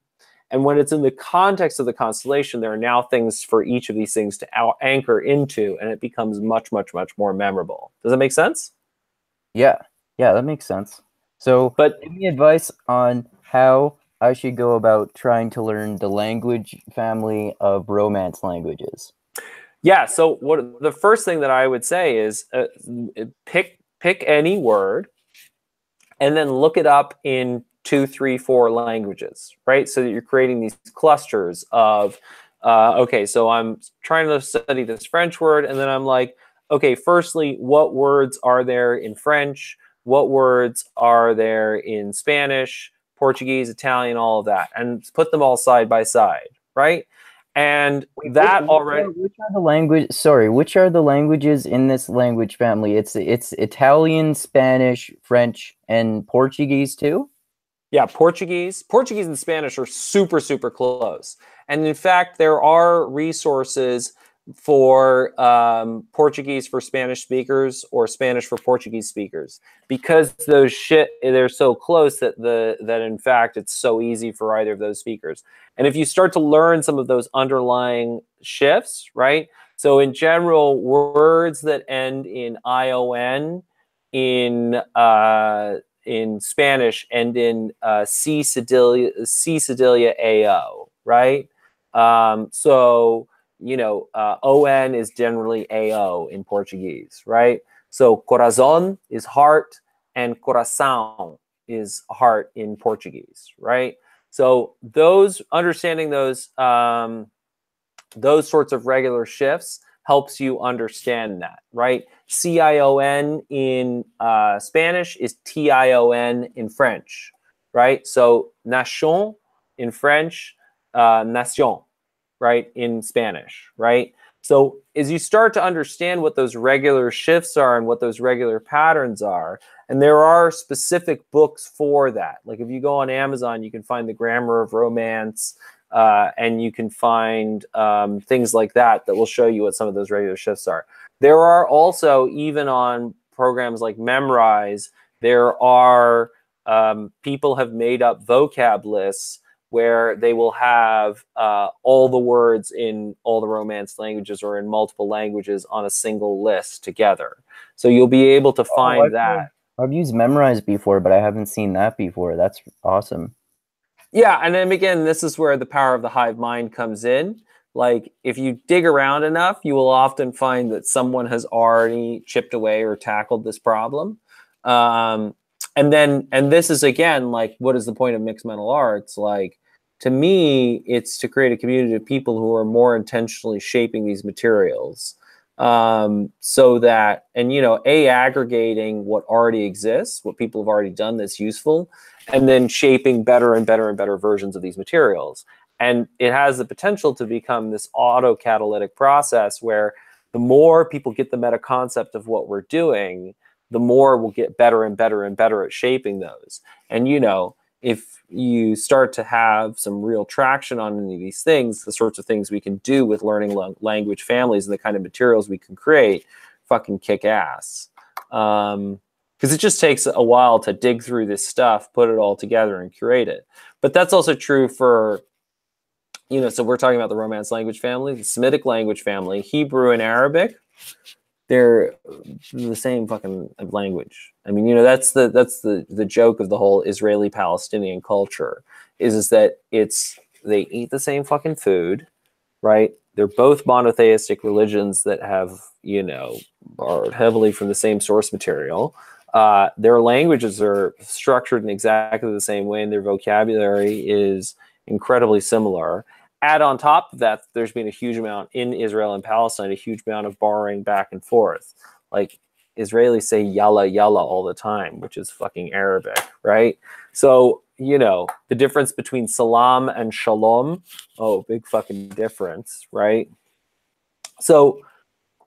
And when it's in the context of the constellation, there are now things for each of these things to anchor into, and it becomes much, much, much more memorable. Does that make sense? Yeah, that makes sense. So, give me advice on how I should go about trying to learn the language family of Romance languages. Yeah, so the first thing that I would say is pick any word and then look it up in 2, 3, 4 languages, right? So that you're creating these clusters of, okay, so I'm trying to study this French word, and then I'm like, okay, firstly, what words are there in French? What words are there in Spanish, Portuguese, Italian, all of that, and put them all side by side, right? And that already. Which are the languages in this language family? It's Italian, Spanish, French, and Portuguese too? Yeah, Portuguese and Spanish are super, super close. And in fact, there are resources for Portuguese for Spanish speakers or Spanish for Portuguese speakers, because they're so close that in fact it's so easy for either of those speakers. And if you start to learn some of those underlying shifts, right? So in general, words that end in ION in Spanish and in C cedilia AO, right? So ON is generally AO in Portuguese, right? So corazón is heart, and coração is heart in Portuguese, right? So understanding those sorts of regular shifts helps you understand that, right? CION in Spanish is TION in French, right? So nation in French, nation, right, in Spanish, right? So as you start to understand what those regular shifts are and what those regular patterns are, and there are specific books for that. Like if you go on Amazon, you can find the Grammar of Romance, and you can find things like that that will show you what some of those regular shifts are. There are also, even on programs like Memrise, there are people have made up vocab lists where they will have all the words in all the Romance languages or in multiple languages on a single list together. So you'll be able to find that. I've used Memrise before, but I haven't seen that before. That's awesome. Yeah, and then again, this is where the power of the hive mind comes in. Like, if you dig around enough, you will often find that someone has already chipped away or tackled this problem. And this is, again, like, what is the point of mixed mental arts? Like, to me, it's to create a community of people who are more intentionally shaping these materials. So that, and, aggregating what already exists, what people have already done that's useful, and then shaping better and better and better versions of these materials. And it has the potential to become this auto-catalytic process where the more people get the meta concept of what we're doing, the more we'll get better and better and better at shaping those. And, if you start to have some real traction on any of these things, the sorts of things we can do with learning language families and the kind of materials we can create, fucking kick ass. Because it just takes a while to dig through this stuff, put it all together, and curate it. But that's also true for, so we're talking about the Romance language family, the Semitic language family, Hebrew and Arabic. They're the same fucking language. I mean, that's the joke of the whole Israeli-Palestinian culture is that they eat the same fucking food, right? They're both monotheistic religions that have, borrowed heavily from the same source material. Their languages are structured in exactly the same way, and their vocabulary is incredibly similar. Add on top of that, there's been a huge amount in Israel and Palestine, a huge amount of borrowing back and forth. Like, Israelis say yalla yalla all the time, which is fucking Arabic, right? So, the difference between salam and shalom, big fucking difference, right? So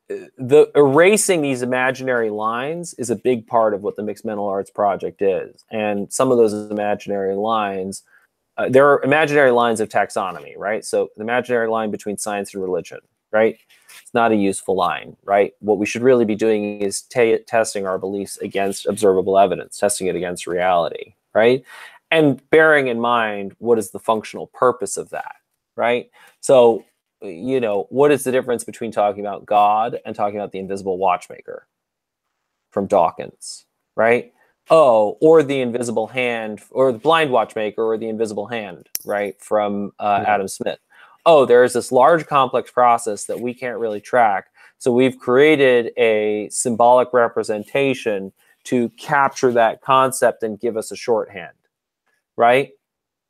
the erasing these imaginary lines is a big part of what the Mixed Mental Arts Project is. And some of those imaginary lines, there are imaginary lines of taxonomy, right? So the imaginary line between science and religion, right? It's not a useful line, right? What we should really be doing is testing our beliefs against observable evidence, testing it against reality, right? And bearing in mind, what is the functional purpose of that, right? So, what is the difference between talking about God and talking about the invisible watchmaker from Dawkins, right? Or the invisible hand, or the blind watchmaker, or the invisible hand, right, from Adam Smith. There is this large complex process that we can't really track. So we've created a symbolic representation to capture that concept and give us a shorthand, right?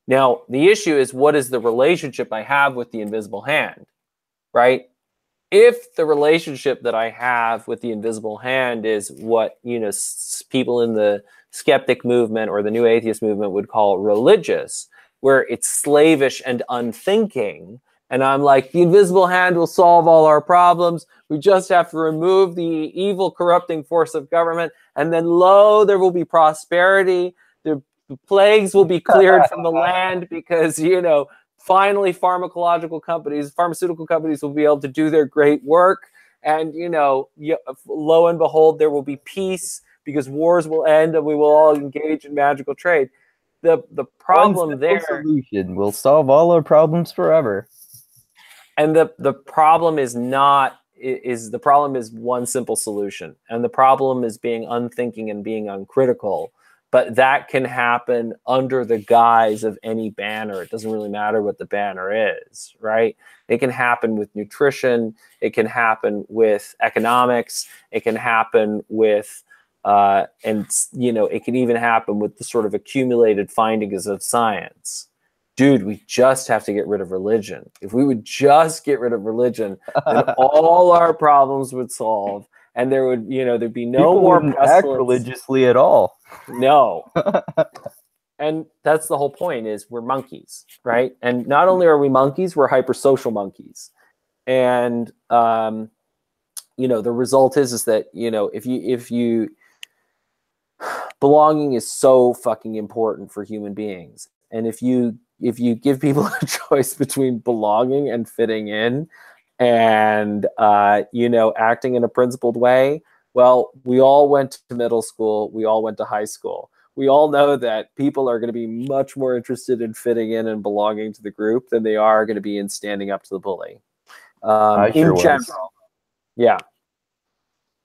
Now, the issue is, what is the relationship I have with the invisible hand, right? If the relationship that I have with the invisible hand is what, people in the skeptic movement or the new atheist movement would call religious, where it's slavish and unthinking, and I'm like, the invisible hand will solve all our problems. We just have to remove the evil, corrupting force of government, and then, lo, there will be prosperity. The plagues will be cleared from the land because, finally pharmaceutical companies will be able to do their great work. And, lo and behold, there will be peace because wars will end and we will all engage in magical trade. The problem there... solution will solve all our problems forever. And the problem is not... the problem is one simple solution. And the problem is being unthinking and being uncritical. But that can happen under the guise of any banner. It doesn't really matter what the banner is, right? It can happen with nutrition. It can happen with economics. It can happen with, it can even happen with the sort of accumulated findings of science, dude, we just have to get rid of religion. If we would just get rid of religion, then all our problems would solve, and there would, there'd be no People more wouldn't act pestilence. religiously at all. No. And that's the whole point, is we're monkeys, right? And not only are we monkeys, we're hypersocial monkeys. And the result is that, if you belonging is so fucking important for human beings. And if you give people a choice between belonging and fitting in and acting in a principled way, well, we all went to middle school, we all went to high school. We all know that people are going to be much more interested in fitting in and belonging to the group than they are going to be in standing up to the bully. In general. Yeah.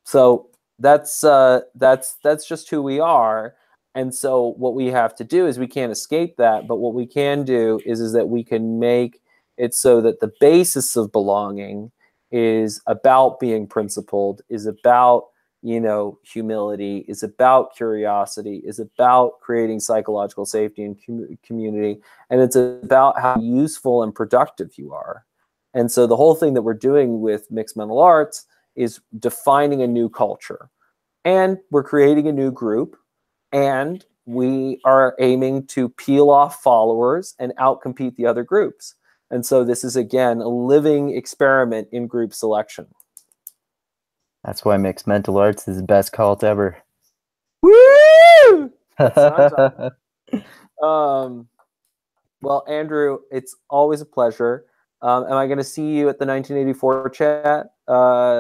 So that's just who we are. And so what we have to do is, we can't escape that, but what we can do is that we can make it so that the basis of belonging is about being principled, is about humility, is about curiosity, is about creating psychological safety and community, and it's about how useful and productive you are. And so the whole thing that we're doing with mixed mental arts is defining a new culture, and we're creating a new group, and we are aiming to peel off followers and outcompete the other groups. And so this is, again, a living experiment in group selection. That's why mixed mental arts is the best cult ever. Woo! Well, Andrew, it's always a pleasure. Am I going to see you at the 1984 chat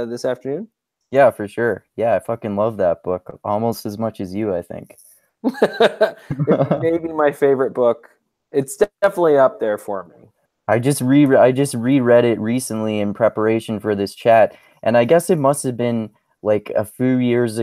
this afternoon? Yeah, for sure. Yeah, I fucking love that book almost as much as you, I think. It may be my favorite book. It's definitely up there for me. I just reread it recently in preparation for this chat, and I guess it must have been like a few years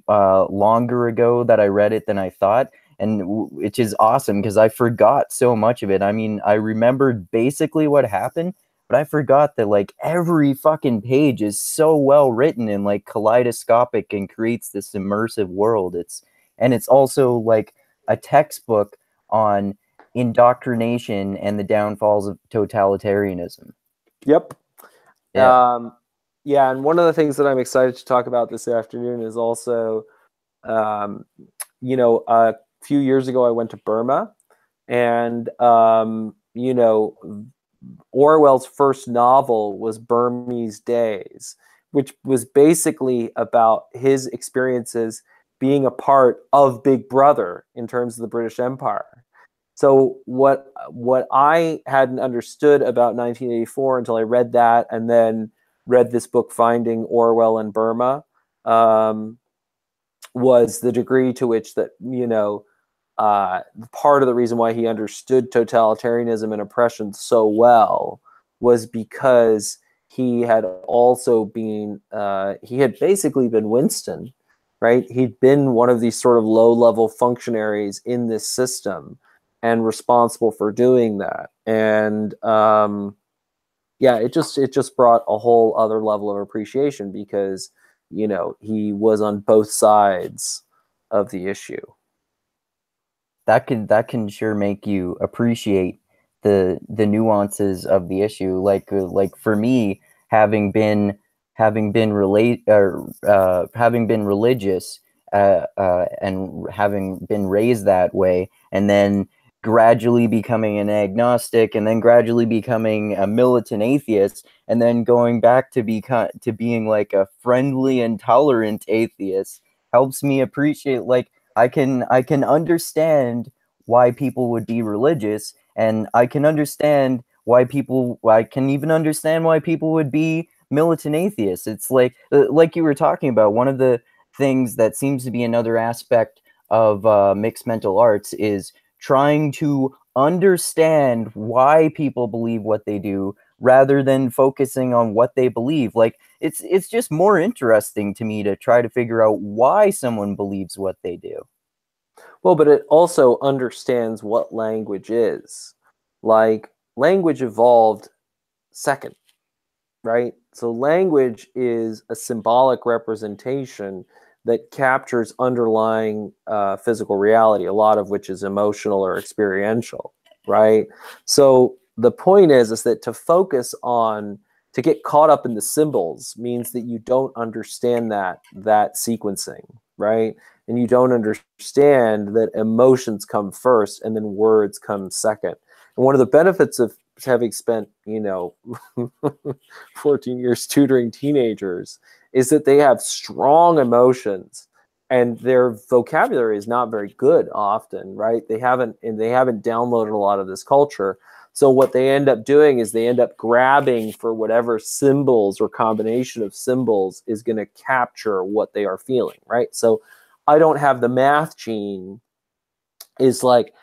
longer ago that I read it than I thought, and which is awesome because I forgot so much of it. I mean, I remembered basically what happened, but I forgot that like every fucking page is so well written and like kaleidoscopic and creates this immersive world. It's also like a textbook on indoctrination and the downfalls of totalitarianism. Yep. Yeah. Yeah, and one of the things that I'm excited to talk about this afternoon is also, a few years ago I went to Burma, and Orwell's first novel was Burmese Days, which was basically about his experiences being a part of Big Brother in terms of the British Empire. So what I hadn't understood about 1984 until I read that, and then read this book, Finding Orwell in Burma, was the degree to which that, part of the reason why he understood totalitarianism and oppression so well was because he had also been, he had basically been Winston, right? He'd been one of these sort of low-level functionaries in this system and responsible for doing that. And yeah, it just brought a whole other level of appreciation because, he was on both sides of the issue. That can sure make you appreciate the nuances of the issue. Like for me, having been religious, and having been raised that way, and then gradually becoming an agnostic, and then gradually becoming a militant atheist, and then going back to being like a friendly and tolerant atheist, helps me appreciate, like, I can understand why people would be religious, and I can understand why people would be militant atheists. It's like you were talking about, one of the things that seems to be another aspect of mixed mental arts is trying to understand why people believe what they do rather than focusing on what they believe. Like, it's just more interesting to me to try to figure out why someone believes what they do. Well, but it also understands what language is. Like, language evolved second, right? So language is a symbolic representation that captures underlying physical reality, a lot of which is emotional or experiential. right? So the point is that to focus on, to get caught up in the symbols means that you don't understand that sequencing, right? And you don't understand that emotions come first and then words come second. And one of the benefits of having spent, 14 years tutoring teenagers is that they have strong emotions and their vocabulary is not very good often, right? They haven't downloaded a lot of this culture. So what they end up doing is they end up grabbing for whatever symbols or combination of symbols is going to capture what they are feeling, right? So I don't have the math gene is like,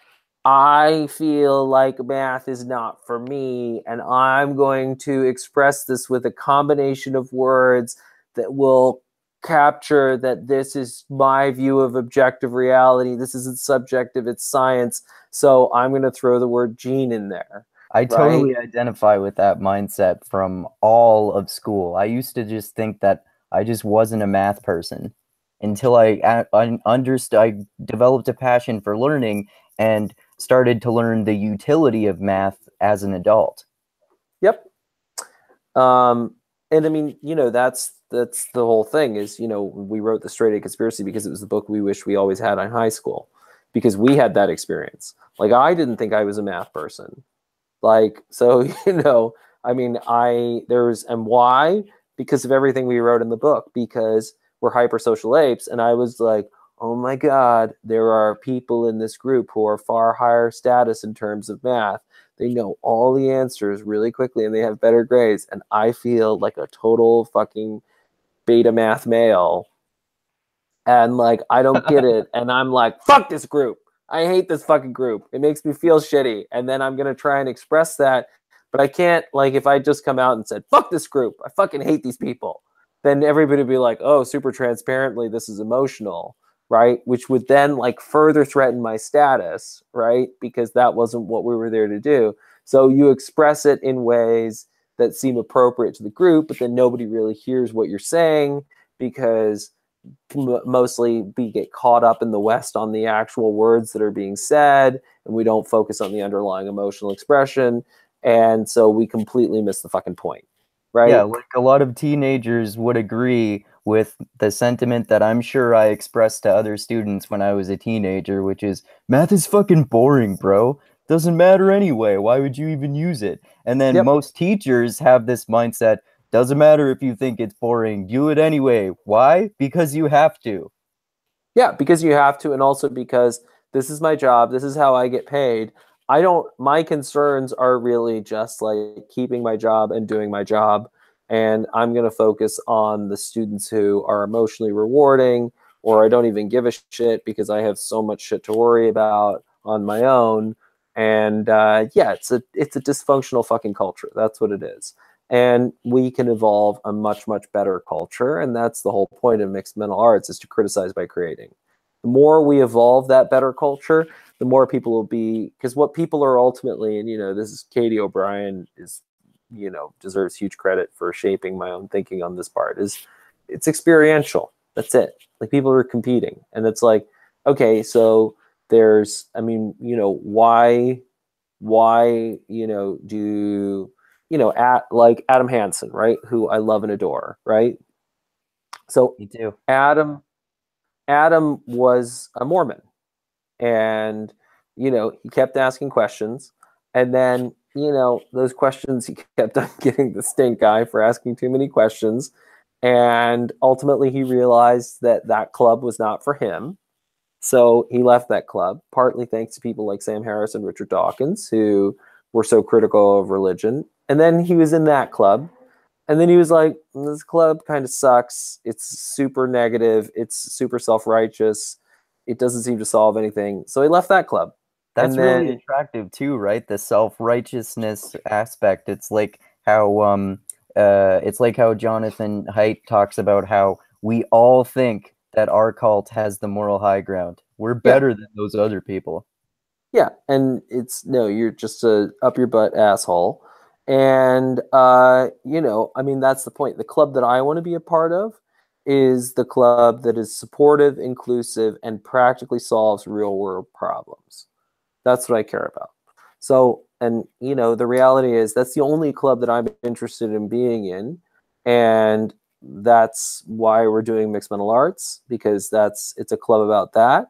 I feel like math is not for me, and I'm going to express this with a combination of words that will capture that this is my view of objective reality. This isn't subjective, it's science. So I'm going to throw the word gene in there. I totally identify with that mindset from all of school. I used to just think that I just wasn't a math person until I understood. I developed a passion for learning and started to learn the utility of math as an adult. Yep. And I mean, that's the whole thing is, we wrote the Striaght-A Conspiracy because it was the book we wish we always had in high school, because we had that experience. Like, I didn't think I was a math person. Like, so, I mean, and why? Because of everything we wrote in the book, because we're hypersocial apes. And I was like, oh my God, there are people in this group who are far higher status in terms of math. They know all the answers really quickly and they have better grades. And I feel like a total fucking beta math male. And like, I don't get it. And I'm like, fuck this group. I hate this fucking group. It makes me feel shitty. And then I'm going to try and express that. But I can't, like, if I just come out and said, fuck this group, I fucking hate these people, then everybody would be like, oh, super transparently, this is emotional, right? Which would then like further threaten my status, right? Because that wasn't what we were there to do. So you express it in ways that seem appropriate to the group, but then nobody really hears what you're saying because mostly we get caught up in the West on the actual words that are being said, and we don't focus on the underlying emotional expression. And so we completely miss the fucking point, right? Yeah, like a lot of teenagers would agree with the sentiment that I'm sure I expressed to other students when I was a teenager, which is, math is fucking boring, bro. Doesn't matter anyway. Why would you even use it? And then most teachers have this mindset, doesn't matter if you think it's boring, do it anyway. Why? Because you have to. Yeah, because you have to, and also because this is my job, this is how I get paid. My concerns are really just like keeping my job and doing my job. And I'm going to focus on the students who are emotionally rewarding, or I don't even give a shit because I have so much shit to worry about on my own. And yeah, it's a dysfunctional fucking culture. That's what it is. And we can evolve a much, much better culture. And that's the whole point of mixed mental arts, is to criticize by creating. The more we evolve that better culture, the more people will be, because what people are ultimately, and this is Katie O'Brien is, deserves huge credit for shaping my own thinking on this part, is it's experiential. That's it. Like, people are competing. And it's like, okay, so there's, I mean, why, do, like Adam Hansen, right? Who I love and adore, right? So Me too. Adam was a Mormon, and he kept asking questions, and then those questions, he kept on getting the stink eye for asking too many questions, and ultimately he realized that club was not for him. So he left that club, partly thanks to people like Sam Harris and Richard Dawkins, who were so critical of religion. And then he was in that club. And then he was like, this club kind of sucks. It's super negative. It's super self-righteous. It doesn't seem to solve anything. So he left that club. That's really attractive too, right? The self-righteousness aspect. It's like how Jonathan Haidt talks about how we all think that our cult has the moral high ground. We're better than those other people. Yeah, and you're just a up your butt asshole. And I mean, that's the point. The club that I want to be a part of is the club that is supportive, inclusive, and practically solves real world problems. That's what I care about. So, and you know, the reality is that's the only club that I'm interested in being in, and that's why we're doing mixed mental arts, because it's a club about that.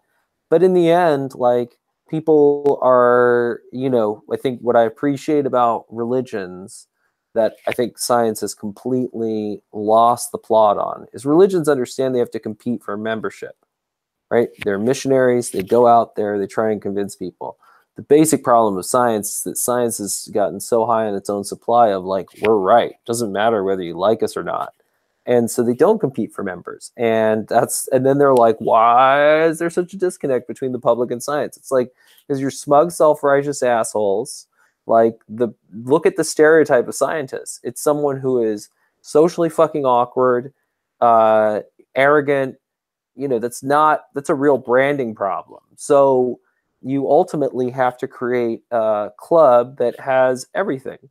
But in the end, like, people are, you know, I think what I appreciate about religions that I think science has completely lost the plot on is religions understand they have to compete for membership, right? They're missionaries, they go out there, they try and convince people. The basic problem with science is that science has gotten so high on its own supply of, like, we're right. Doesn't matter whether you like us or not. And so they don't compete for members. And then they're like, why is there such a disconnect between the public and science? It's like, because you're smug, self-righteous assholes. Like, look at the stereotype of scientists. It's someone who is socially fucking awkward, arrogant. You know, that's a real branding problem. So you ultimately have to create a club that has everything.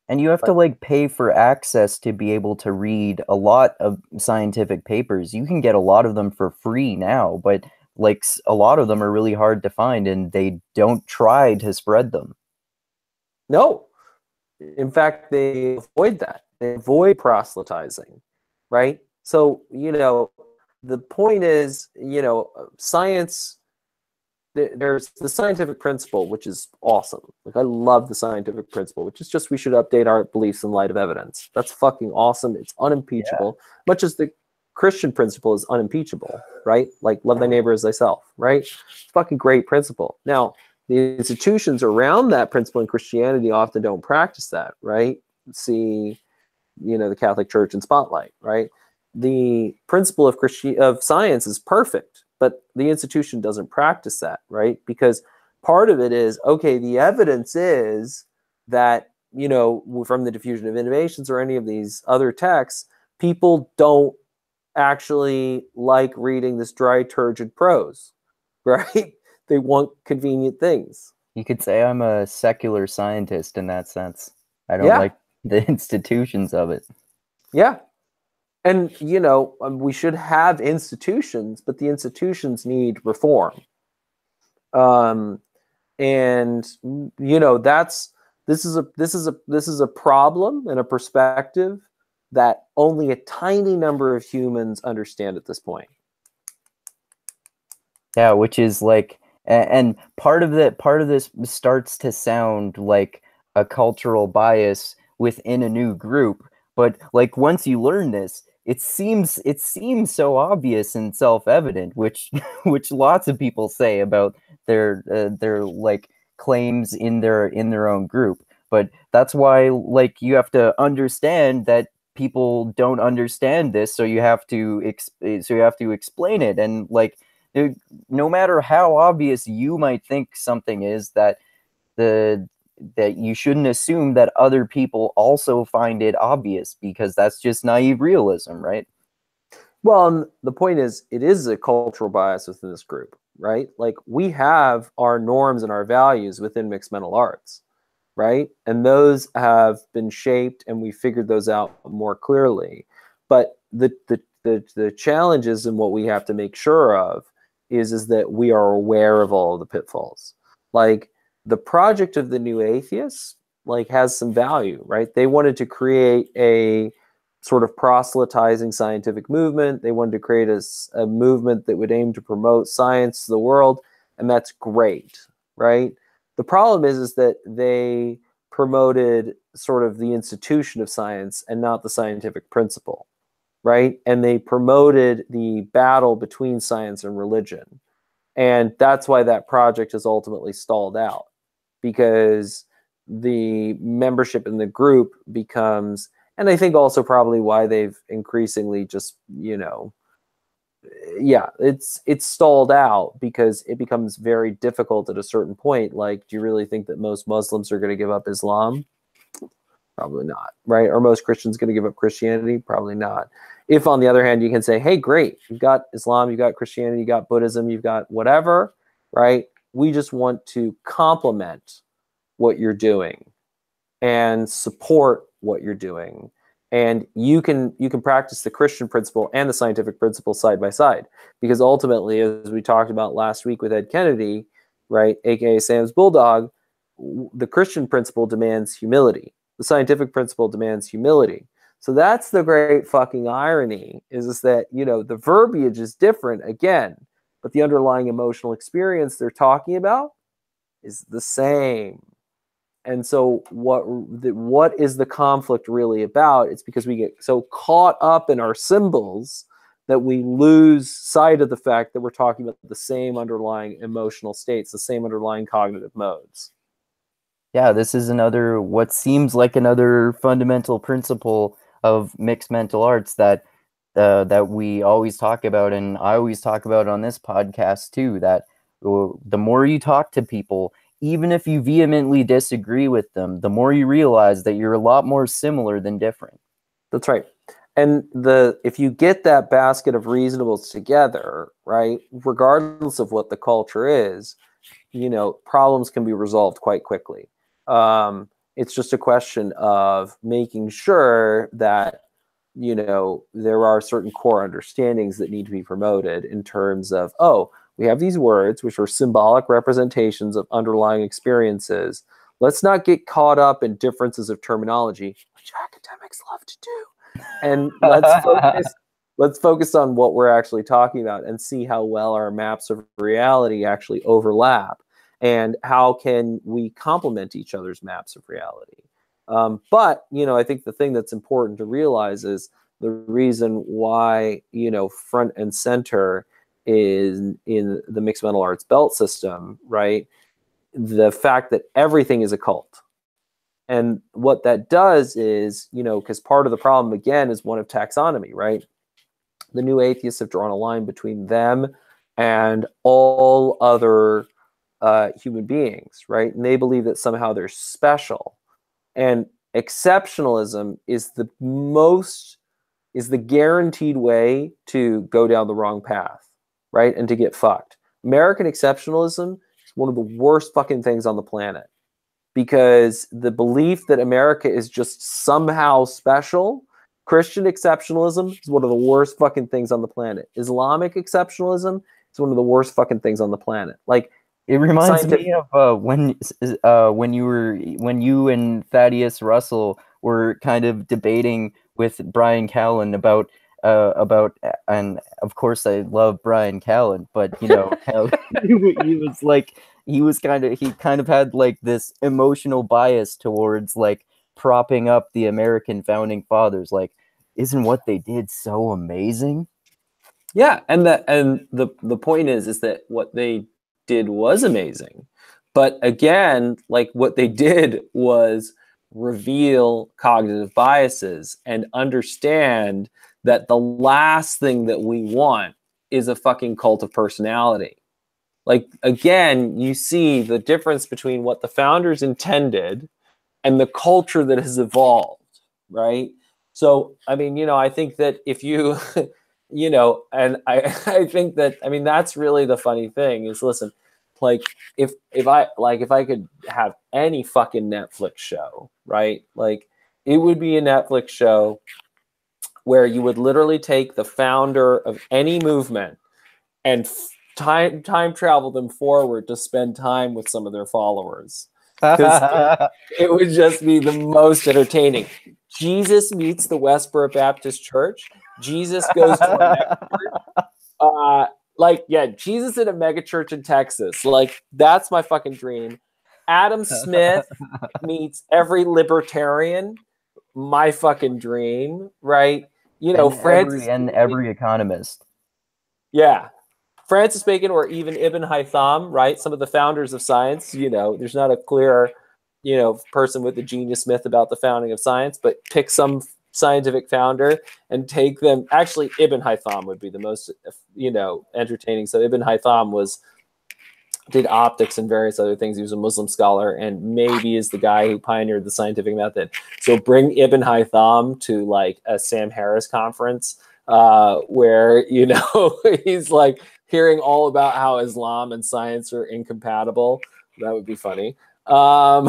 And you have to, like, pay for access to be able to read a lot of scientific papers. You can get a lot of them for free now, but, like, a lot of them are really hard to find, and they don't try to spread them. No. In fact, they avoid that. They avoid proselytizing, right? So, you know, the point is, you know, science, there's the scientific principle, which is awesome. Like, I love the scientific principle, which is just we should update our beliefs in light of evidence. That's fucking awesome. It's unimpeachable, much as the Christian principle is unimpeachable, right? Like, love thy neighbor as thyself, right? It's fucking great principle. Now, the institutions around that principle in Christianity often don't practice that, right? See, you know, the Catholic Church in Spotlight, right? The principle of science is perfect, but the institution doesn't practice that, right? Because part of it is, okay, the evidence is that, you know, from the Diffusion of Innovations or any of these other texts, people don't actually like reading this dry, turgid prose, right? They want convenient things. You could say I'm a secular scientist in that sense. I don't like the institutions of it. Yeah. And, you know, we should have institutions, but the institutions need reform. And, you know, this is a problem and a perspective that only a tiny number of humans understand at this point. Yeah, which is like, and part of this starts to sound like a cultural bias within a new group. But, like, once you learn this, it seems so obvious and self-evident, which lots of people say about their like claims in their own group. But that's why, like, you have to understand that people don't understand this, so you have to explain it. And, like, no matter how obvious you might think something is, that you shouldn't assume that other people also find it obvious, because that's just naive realism, right? Well, the point is, it is a cultural bias within this group, right? Like, we have our norms and our values within mixed mental arts, right? And those have been shaped, and we figured those out more clearly. But the challenges and what we have to make sure of is that we are aware of all of the pitfalls. Like, the project of the New Atheists, like, has some value, right? They wanted to create a sort of proselytizing scientific movement. They wanted to create a movement that would aim to promote science to the world, and that's great, right? The problem is that they promoted sort of the institution of science and not the scientific principle, right? And they promoted the battle between science and religion. And that's why that project has ultimately stalled out, because the membership in the group becomes, and I think also probably why they've increasingly just, you know, it's stalled out, because it becomes very difficult at a certain point. Like, do you really think that most Muslims are going to give up Islam? Probably not, right? Are most Christians going to give up Christianity? Probably not. If, on the other hand, you can say, hey, great, you've got Islam, you've got Christianity, you've got Buddhism, you've got whatever, right? We just want to complement what you're doing and support what you're doing. And you can practice the Christian principle and the scientific principle side by side, because ultimately, as we talked about last week with Ed Kennedy, right, aka Sam's Bulldog, the Christian principle demands humility. The scientific principle demands humility. So that's the great fucking irony, is that, you know, the verbiage is different again, but the underlying emotional experience they're talking about is the same. And so what is the conflict really about? It's because we get so caught up in our symbols that we lose sight of the fact that we're talking about the same underlying emotional states, the same underlying cognitive modes. Yeah, this is another, what seems like another fundamental principle of mixed mental arts that we always talk about, and I always talk about on this podcast too, that the more you talk to people, even if you vehemently disagree with them, the more you realize that you're a lot more similar than different. That's right. And if you get that basket of reasonables together, right, regardless of what the culture is, you know, problems can be resolved quite quickly. It's just a question of making sure that, you know, there are certain core understandings that need to be promoted in terms of, oh, we have these words, which are symbolic representations of underlying experiences. Let's not get caught up in differences of terminology, which academics love to do. And let's focus on what we're actually talking about and see how well our maps of reality actually overlap, and how can we complement each other's maps of reality. But, you know, I think the thing that's important to realize is the reason why, you know, front and center is in the mixed mental arts belt system, right? The fact that everything is a cult. And what that does is, you know, because part of the problem, again, is one of taxonomy, right? The new atheists have drawn a line between them and all other human beings, right? And they believe that somehow they're special. And exceptionalism is the guaranteed way to go down the wrong path, right? And to get fucked. American exceptionalism is one of the worst fucking things on the planet, because the belief that America is just somehow special. Christian exceptionalism is one of the worst fucking things on the planet. Islamic exceptionalism is one of the worst fucking things on the planet. Like, it reminds me of when you and Thaddeus Russell were kind of debating with Bryan Callen about, and of course I love Bryan Callen, but you know, how he kind of had like this emotional bias towards like propping up the American founding fathers. Like, isn't what they did so amazing? Yeah, and the point is that what they did was amazing. But again, like, what they did was reveal cognitive biases and understand that the last thing that we want is a fucking cult of personality. Like, again, you see the difference between what the founders intended and the culture that has evolved, right? So, I mean, you know, I think that if you, you know, and I think that, I mean, that's really the funny thing is, listen, like, if I could have any fucking Netflix show, right? Like, it would be a Netflix show where you would literally take the founder of any movement and time travel them forward to spend time with some of their followers. Because it would just be the most entertaining. Jesus meets the Westboro Baptist Church. Jesus goes to a megachurch. Like, yeah, Jesus in a megachurch in Texas. Like, that's my fucking dream. Adam Smith meets every libertarian. My fucking dream, right? You know, every economist. Yeah. Francis Bacon or even Ibn Haytham, right? Some of the founders of science, you know, there's not a clear, you know, person with the genius myth about the founding of science, but pick some scientific founder and take them. Actually, Ibn Haytham would be the most, you know, entertaining. So Ibn Haytham did optics and various other things. He was a Muslim scholar and maybe is the guy who pioneered the scientific method. So bring Ibn Haytham to like a Sam Harris conference where, you know, he's like hearing all about how Islam and science are incompatible. That would be funny. But,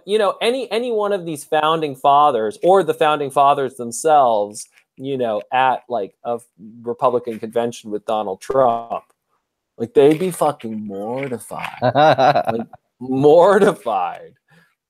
you know, any one of these founding fathers or the founding fathers themselves, you know, at like a Republican convention with Donald Trump, Like, they'd be fucking mortified. Like, mortified.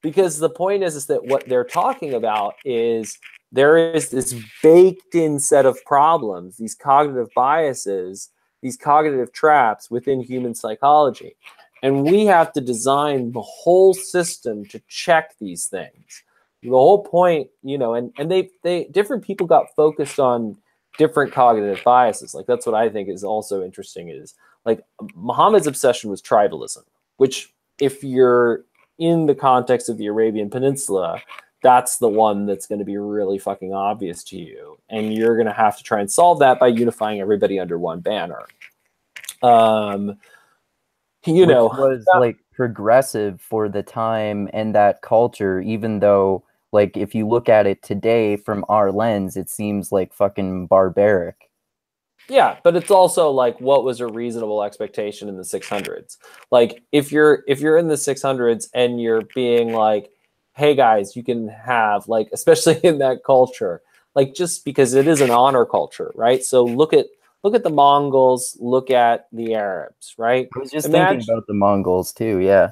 Because the point is that what they're talking about is there is this baked in set of problems, these cognitive biases, these cognitive traps within human psychology. And we have to design the whole system to check these things. The whole point, you know, and they different people got focused on different cognitive biases. Like, that's what I think is also interesting, is like Muhammad's obsession was tribalism, which, if you're in the context of the Arabian Peninsula, that's the one that's going to be really fucking obvious to you. And you're going to have to try and solve that by unifying everybody under one banner. You know, which was like progressive for the time and that culture, even though, like, if you look at it today from our lens, it seems like fucking barbaric. Yeah, but it's also like, what was a reasonable expectation in the 600s? Like, if you're in the 600s and you're being like, hey guys, you can have, like, especially in that culture, like, just because it is an honor culture, right? So look at the Mongols, look at the Arabs, right? I was just thinking about the Mongols too, yeah.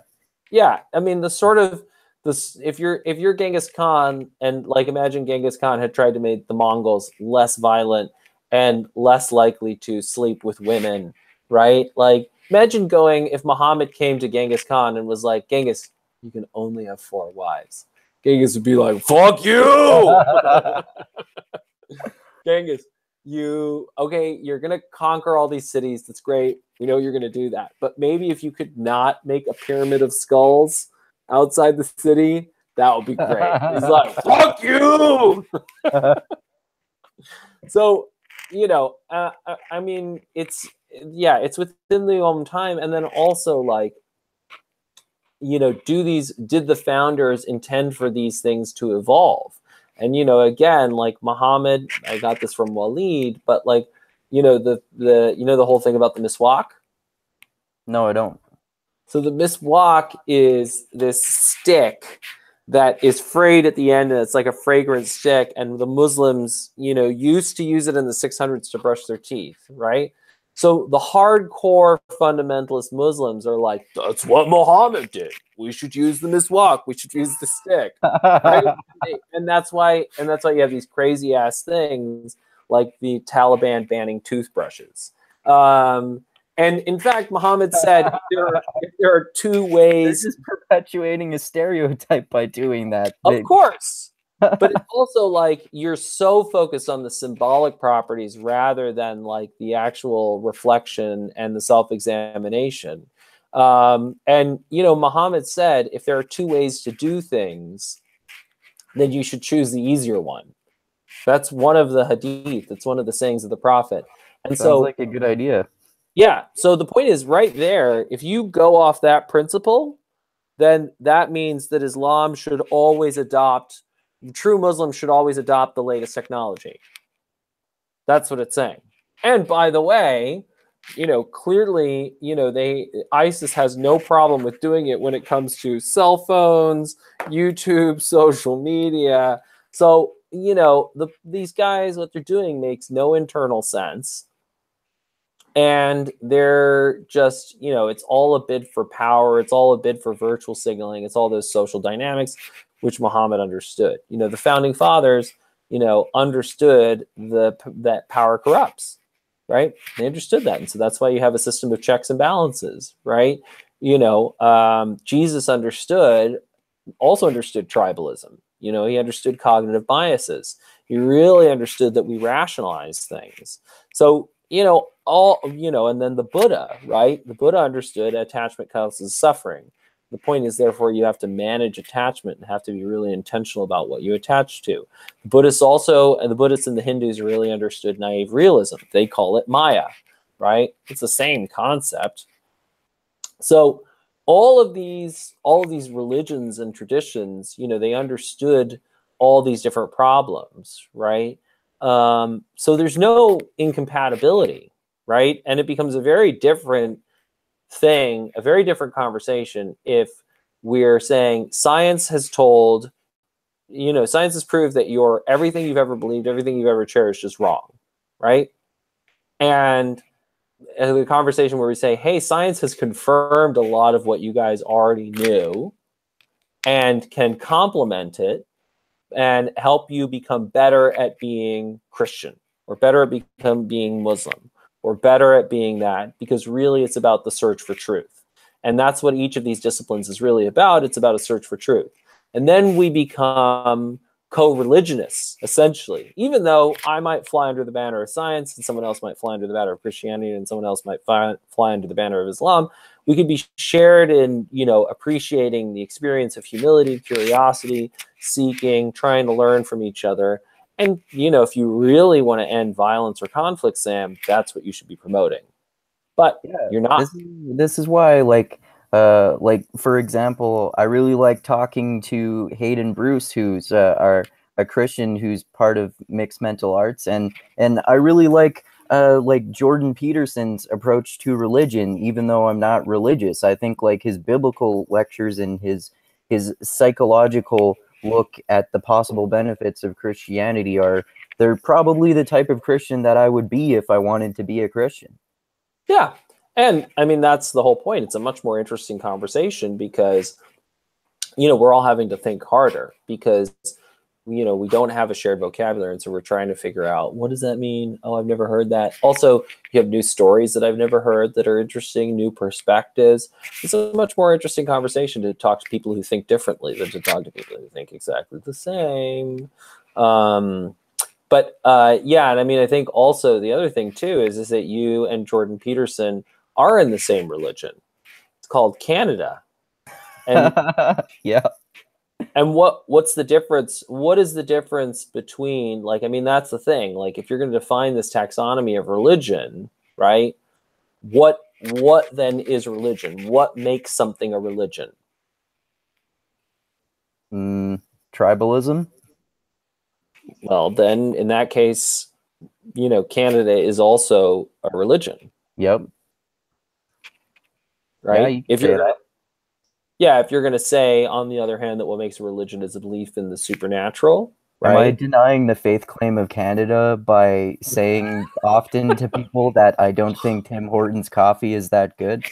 Yeah, I mean, the sort of this, if you're Genghis Khan, and like, imagine Genghis Khan had tried to make the Mongols less violent and less likely to sleep with women, right? Like, imagine if Muhammad came to Genghis Khan and was like, Genghis, you can only have 4 wives. Genghis would be like, fuck you! Genghis, you're going to conquer all these cities. That's great. We know you're going to do that. But maybe if you could not make a pyramid of skulls outside the city, that would be great. He's like, fuck you! So, you know, I mean, it's within the own time. And then also, like, you know, did the founders intend for these things to evolve? And, you know, again, like Muhammad, I got this from Waleed, but like, you know, the whole thing about the miswak? No, I don't. So the miswak is this stick that is frayed at the end, and it's like a fragrant stick. And the Muslims, you know, used to use it in the 600s to brush their teeth, right? So the hardcore fundamentalist Muslims are like, that's what Muhammad did. We should use the miswak. We should use the stick, right? And that's why you have these crazy ass things like the Taliban banning toothbrushes. And in fact, Muhammad said, if there are 2 ways, they're just perpetuating a stereotype by doing that. Of course. But it's also like, you're so focused on the symbolic properties rather than like the actual reflection and the self-examination. And, you know, Muhammad said, if there are 2 ways to do things, then you should choose the easier one. That's one of the hadith. It's one of the sayings of the Prophet. And sounds like a good idea. Yeah. So the point is, right there, if you go off that principle, then that means that Islam should always adopt, true Muslims should always adopt the latest technology. That's what it's saying. And by the way, you know, clearly, you know, ISIS has no problem with doing it when it comes to cell phones, YouTube, social media. So, you know, these guys, what they're doing makes no internal sense. And they're just, you know, it's all a bid for power. It's all a bid for virtual signaling. It's all those social dynamics, which Muhammad understood. You know, the founding fathers, you know, understood that power corrupts, right? They understood that. And so that's why you have a system of checks and balances, right? You know, Jesus also understood tribalism. You know, he understood cognitive biases. He really understood that we rationalize things. So, you know, and then the Buddha, right? The Buddha understood attachment causes suffering. The point is, therefore, you have to manage attachment and have to be really intentional about what you attach to. The Buddhists and the Hindus really understood naive realism. They call it Maya, right? It's the same concept. So all of these religions and traditions, you know, they understood all these different problems, right? So there's no incompatibility, right? And it becomes a very different thing, a very different conversation if we're saying science has proved that everything you've ever believed, everything you've ever cherished is wrong, right? And the conversation where we say, hey, science has confirmed a lot of what you guys already knew and can complement it and help you become better at being Christian or better at being Muslim or better at being that, because really it's about the search for truth. And that's what each of these disciplines is really about. It's about a search for truth. And then we become co-religionists, essentially, even though I might fly under the banner of science and someone else might fly under the banner of Christianity and someone else might fly under the banner of Islam. We could be shared in, appreciating the experience of humility, curiosity, seeking, trying to learn from each other. And, if you really want to end violence or conflict, Sam, that's what you should be promoting. But you're not. This is why, like for example, I really like talking to Hayden Bruce, who's a Christian who's part of Mixed Mental Arts, and I really like Jordan Peterson's approach to religion, even though I'm not religious. I think like his biblical lectures and his psychological look at the possible benefits of Christianity they're probably the type of Christian that I would be if I wanted to be a Christian. Yeah. And I mean, that's the whole point. It's a much more interesting conversation because, we're all having to think harder because, we don't have a shared vocabulary. And so we're trying to figure out, what does that mean? Oh, I've never heard that. Also, you have new stories that I've never heard that are interesting, new perspectives. It's a much more interesting conversation to talk to people who think differently than to talk to people who think exactly the same. Yeah, and I mean, I think also the other thing too is that you and Jordan Peterson are in the same religion. It's called Canada. And yeah. And what's the difference? What is the difference between, like, I mean, that's the thing. Like, if you're going to define this taxonomy of religion, right? What then is religion? What makes something a religion? Tribalism. Well, then in that case, Canada is also a religion. Yep. Right? Yeah, if you're going to say, on the other hand, that what makes a religion is a belief in the supernatural, right? Am I denying the faith claim of Canada by saying often to people that I don't think Tim Hortons coffee is that good?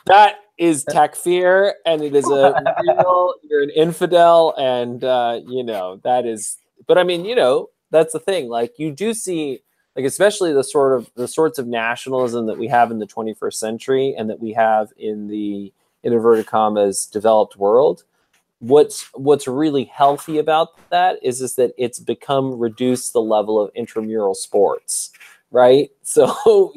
That is takfir, and it is you're an infidel, and that is. But I mean, that's the thing. Like, you do see, like, especially the sorts of nationalism that we have in the 21st century and that we have in the, in inverted commas, developed world. What's really healthy about that is that it's become reduced the level of intramural sports, right? So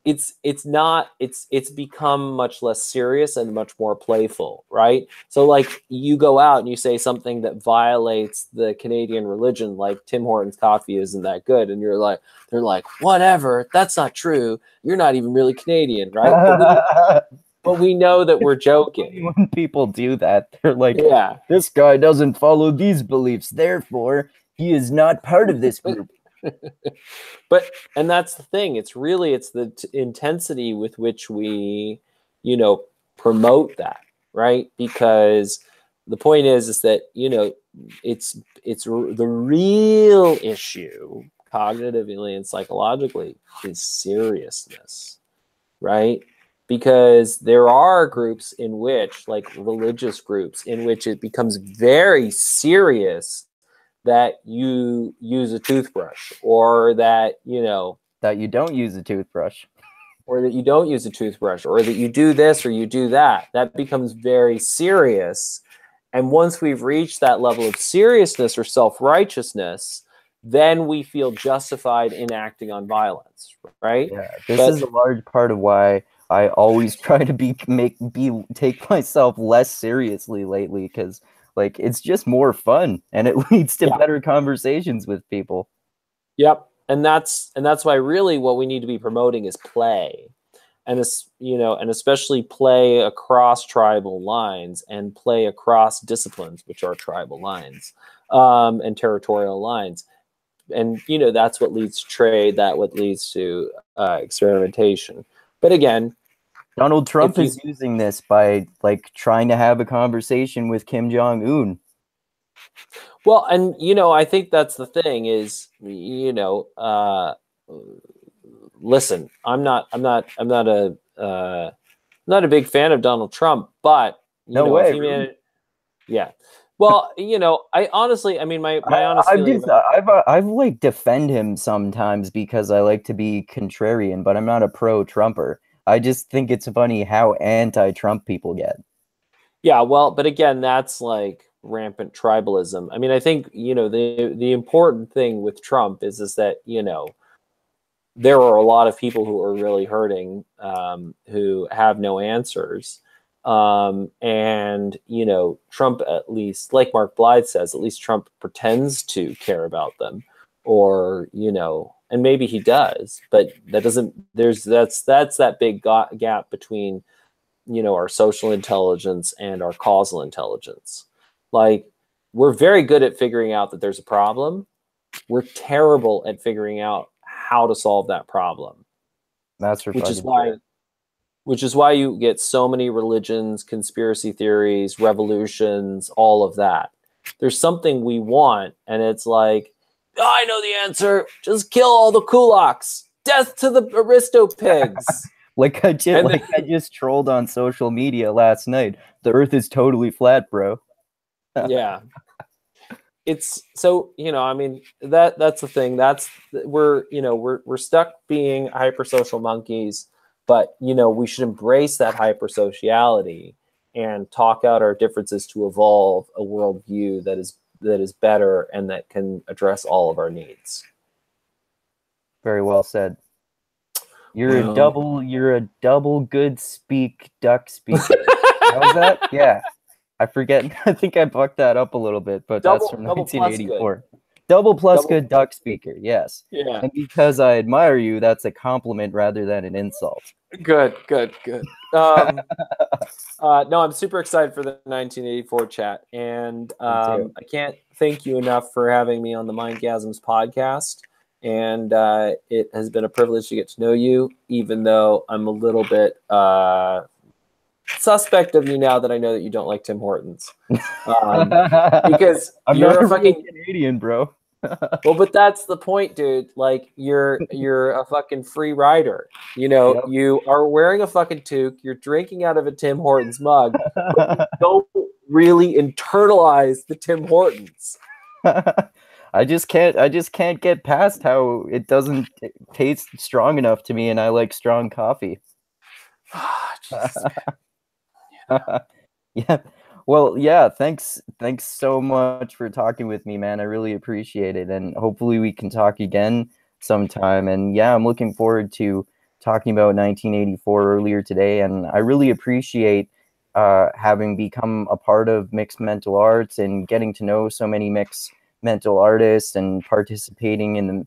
it's become much less serious and much more playful, right? So like, you go out and you say something that violates the Canadian religion, like Tim Hortons coffee isn't that good, and they're like, whatever, that's not true. You're not even really Canadian, right? But we know that we're joking. When people do that, they're like, yeah, this guy doesn't follow these beliefs, therefore he is not part of this group. And that's the thing. It's the intensity with which we, promote that, right? Because the point is that, it's the real issue, cognitively and psychologically, is seriousness, right? Because there are groups in which, like religious groups, in which it becomes very serious that you use a toothbrush, or that, that you don't use a toothbrush, or that you don't use a toothbrush, or that you do this or you do that. That becomes very serious. And once we've reached that level of seriousness or self-righteousness, then we feel justified in acting on violence, right? Yeah, this is a large part of why I always try to take myself less seriously lately, because like, it's just more fun and it leads to better conversations with people. Yep. And that's why really what we need to be promoting is play. And and especially play across tribal lines and play across disciplines, which are tribal lines, and territorial lines. And that's what leads to trade, what leads to experimentation. But again, Donald Trump is using this by like trying to have a conversation with Kim Jong-un. Well, and I think that's the thing is, listen, I'm not a big fan of Donald Trump, but No if way, he really? made yeah. Well, I honestly, I mean, my honest feeling I've like defend him sometimes because I like to be contrarian, but I'm not a pro-Trumper. I just think it's funny how anti-Trump people get. yeah, well, but again, that's like rampant tribalism. I mean, I think, the important thing with Trump is that, there are a lot of people who are really hurting, who have no answers. And, Trump, at least, like Mark Blythe says, at least Trump pretends to care about them, or, and maybe he does, but that doesn't, that's that big gap between, our social intelligence and our causal intelligence. Like, we're very good at figuring out that there's a problem. We're terrible at figuring out how to solve that problem. That's for which is fucking why sure. which is why you get so many religions, conspiracy theories, revolutions, all of that. There's something we want, and it's like, oh, I know the answer. Just kill all the kulaks. Death to the aristo-pigs. Like I just trolled on social media last night. The Earth is totally flat, bro. Yeah. It's so, I mean, that's the thing. We're stuck being hypersocial monkeys, but we should embrace that hypersociality and talk out our differences to evolve a worldview that is better and that can address all of our needs. Very well said. You're a double good duck speaker. How's that? Yeah. I forget. I think I bucked that up a little bit, but that's from 1984. Double plus good duck speaker. Yes. Yeah. And because I admire you, that's a compliment rather than an insult. Good. No, I'm super excited for the 1984 chat, and I can't thank you enough for having me on the Mindgasms podcast. And it has been a privilege to get to know you, even though I'm a little bit suspect of you now that I know that you don't like Tim Hortons, because you're a fucking Canadian, bro. Well, but that's the point, dude. Like, you're a fucking free rider. Yep. You are wearing a fucking toque. You're drinking out of a Tim Hortons mug. But you don't really internalize the Tim Hortons. I just can't get past how it doesn't taste strong enough to me, and I like strong coffee. Yeah. Well, yeah, thanks so much for talking with me, man. I really appreciate it, and hopefully we can talk again sometime. And yeah, I'm looking forward to talking about 1984 earlier today, and I really appreciate having become a part of Mixed Mental Arts and getting to know so many mixed mental artists and participating in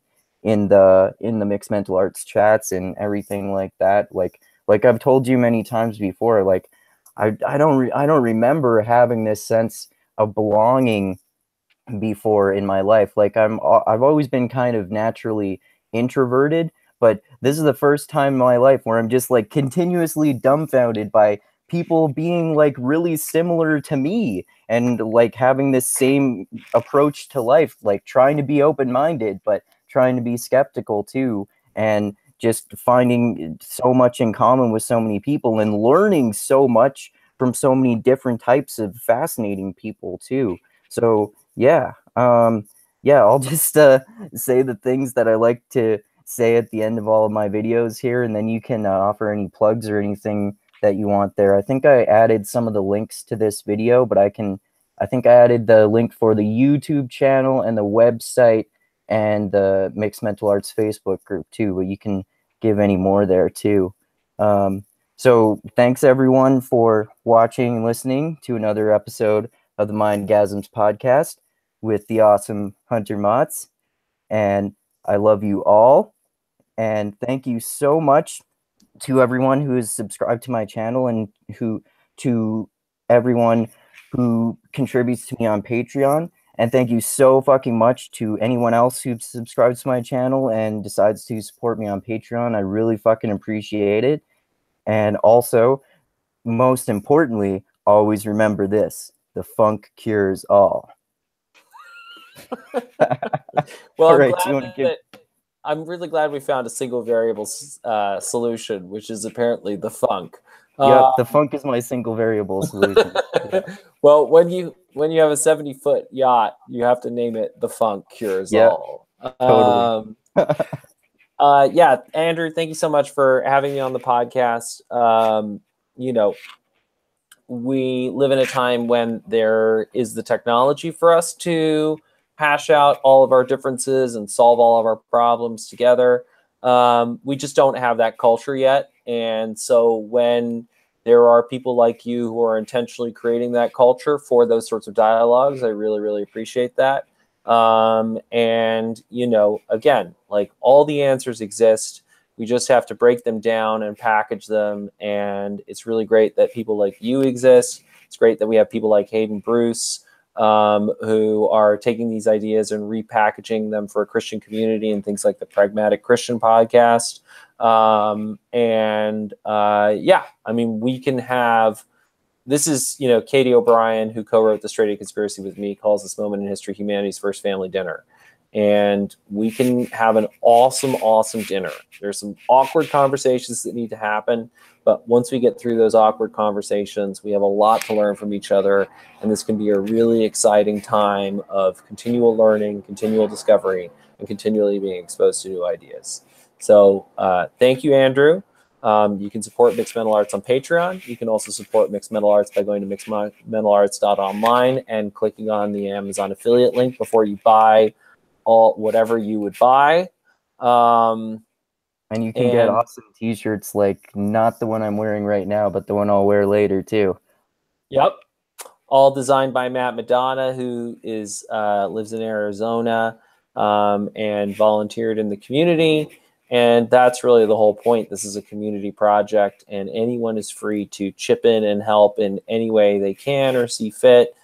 the Mixed Mental Arts chats and everything like that. Like I've told you many times before, like I don't remember having this sense of belonging before in my life. Like I've always been kind of naturally introverted, but this is the first time in my life where I'm just like continuously dumbfounded by people being like really similar to me and like having this same approach to life, like trying to be open-minded but trying to be skeptical too, and just finding so much in common with so many people and learning so much from so many different types of fascinating people too. So yeah, I'll just say the things that I like to say at the end of all of my videos here, and then you can offer any plugs or anything that you want there. I think I added some of the links to this video, but I think I added the link for the YouTube channel and the website and the Mixed Mental Arts Facebook group too, but you can give any more there too. So thanks everyone for watching and listening to another episode of the Mindgasms podcast with the awesome Hunter Maats. And I love you all. And thank you so much to everyone who is subscribed to my channel and to everyone who contributes to me on Patreon. And thank you so fucking much to anyone else who subscribes to my channel and decides to support me on Patreon. I really fucking appreciate it. And also, most importantly, always remember this: the funk cures all. Well, All right, I'm glad I'm really glad we found a single variable solution, which is apparently the funk. Yep, the funk is my single variable solution. Yeah. Well, when you have a 70-foot yacht, you have to name it the Funk Cures Yep, All. totally. Yeah, Andrew, thank you so much for having me on the podcast. You know, we live in a time when there is the technology for us to hash out all of our differences and solve all of our problems together. We just don't have that culture yet. And so when there are people like you who are intentionally creating that culture for those sorts of dialogues, I really, really appreciate that. And, you know, again, like all the answers exist. We just have to break them down and package them. And it's really great that people like you exist. It's great that we have people like Hayden Bruce, who are taking these ideas and repackaging them for a Christian community and things like the Pragmatic Christian podcast. Yeah, I mean, we can have, this is, you know, Katie O'Brien, who co-wrote the Striaght-A Conspiracy with me, calls this moment in history humanity's first family dinner. And we can have an awesome, awesome dinner. There's some awkward conversations that need to happen, but once we get through those awkward conversations, we have a lot to learn from each other, and this can be a really exciting time of continual learning, continual discovery, and continually being exposed to new ideas. So thank you, Andrew. You can support Mixed Mental Arts on Patreon. You can also support Mixed Mental Arts by going to mixedmentalarts.online and clicking on the Amazon affiliate link before you buy whatever you would buy. And you can get awesome t-shirts, like not the one I'm wearing right now, but the one I'll wear later too. Yep. All designed by Matt Madonna, who is lives in Arizona and volunteered in the community. And that's really the whole point. This is a community project, and anyone is free to chip in and help in any way they can or see fit.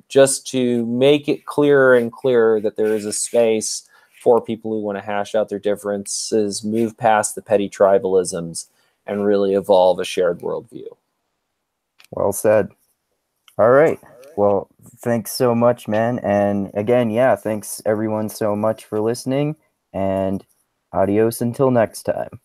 Just to make it clearer and clearer that there is a space for people who want to hash out their differences, move past the petty tribalisms, and really evolve a shared worldview. Well said. All right. Well, thanks so much, man. And again, yeah, thanks everyone so much for listening, and adios until next time.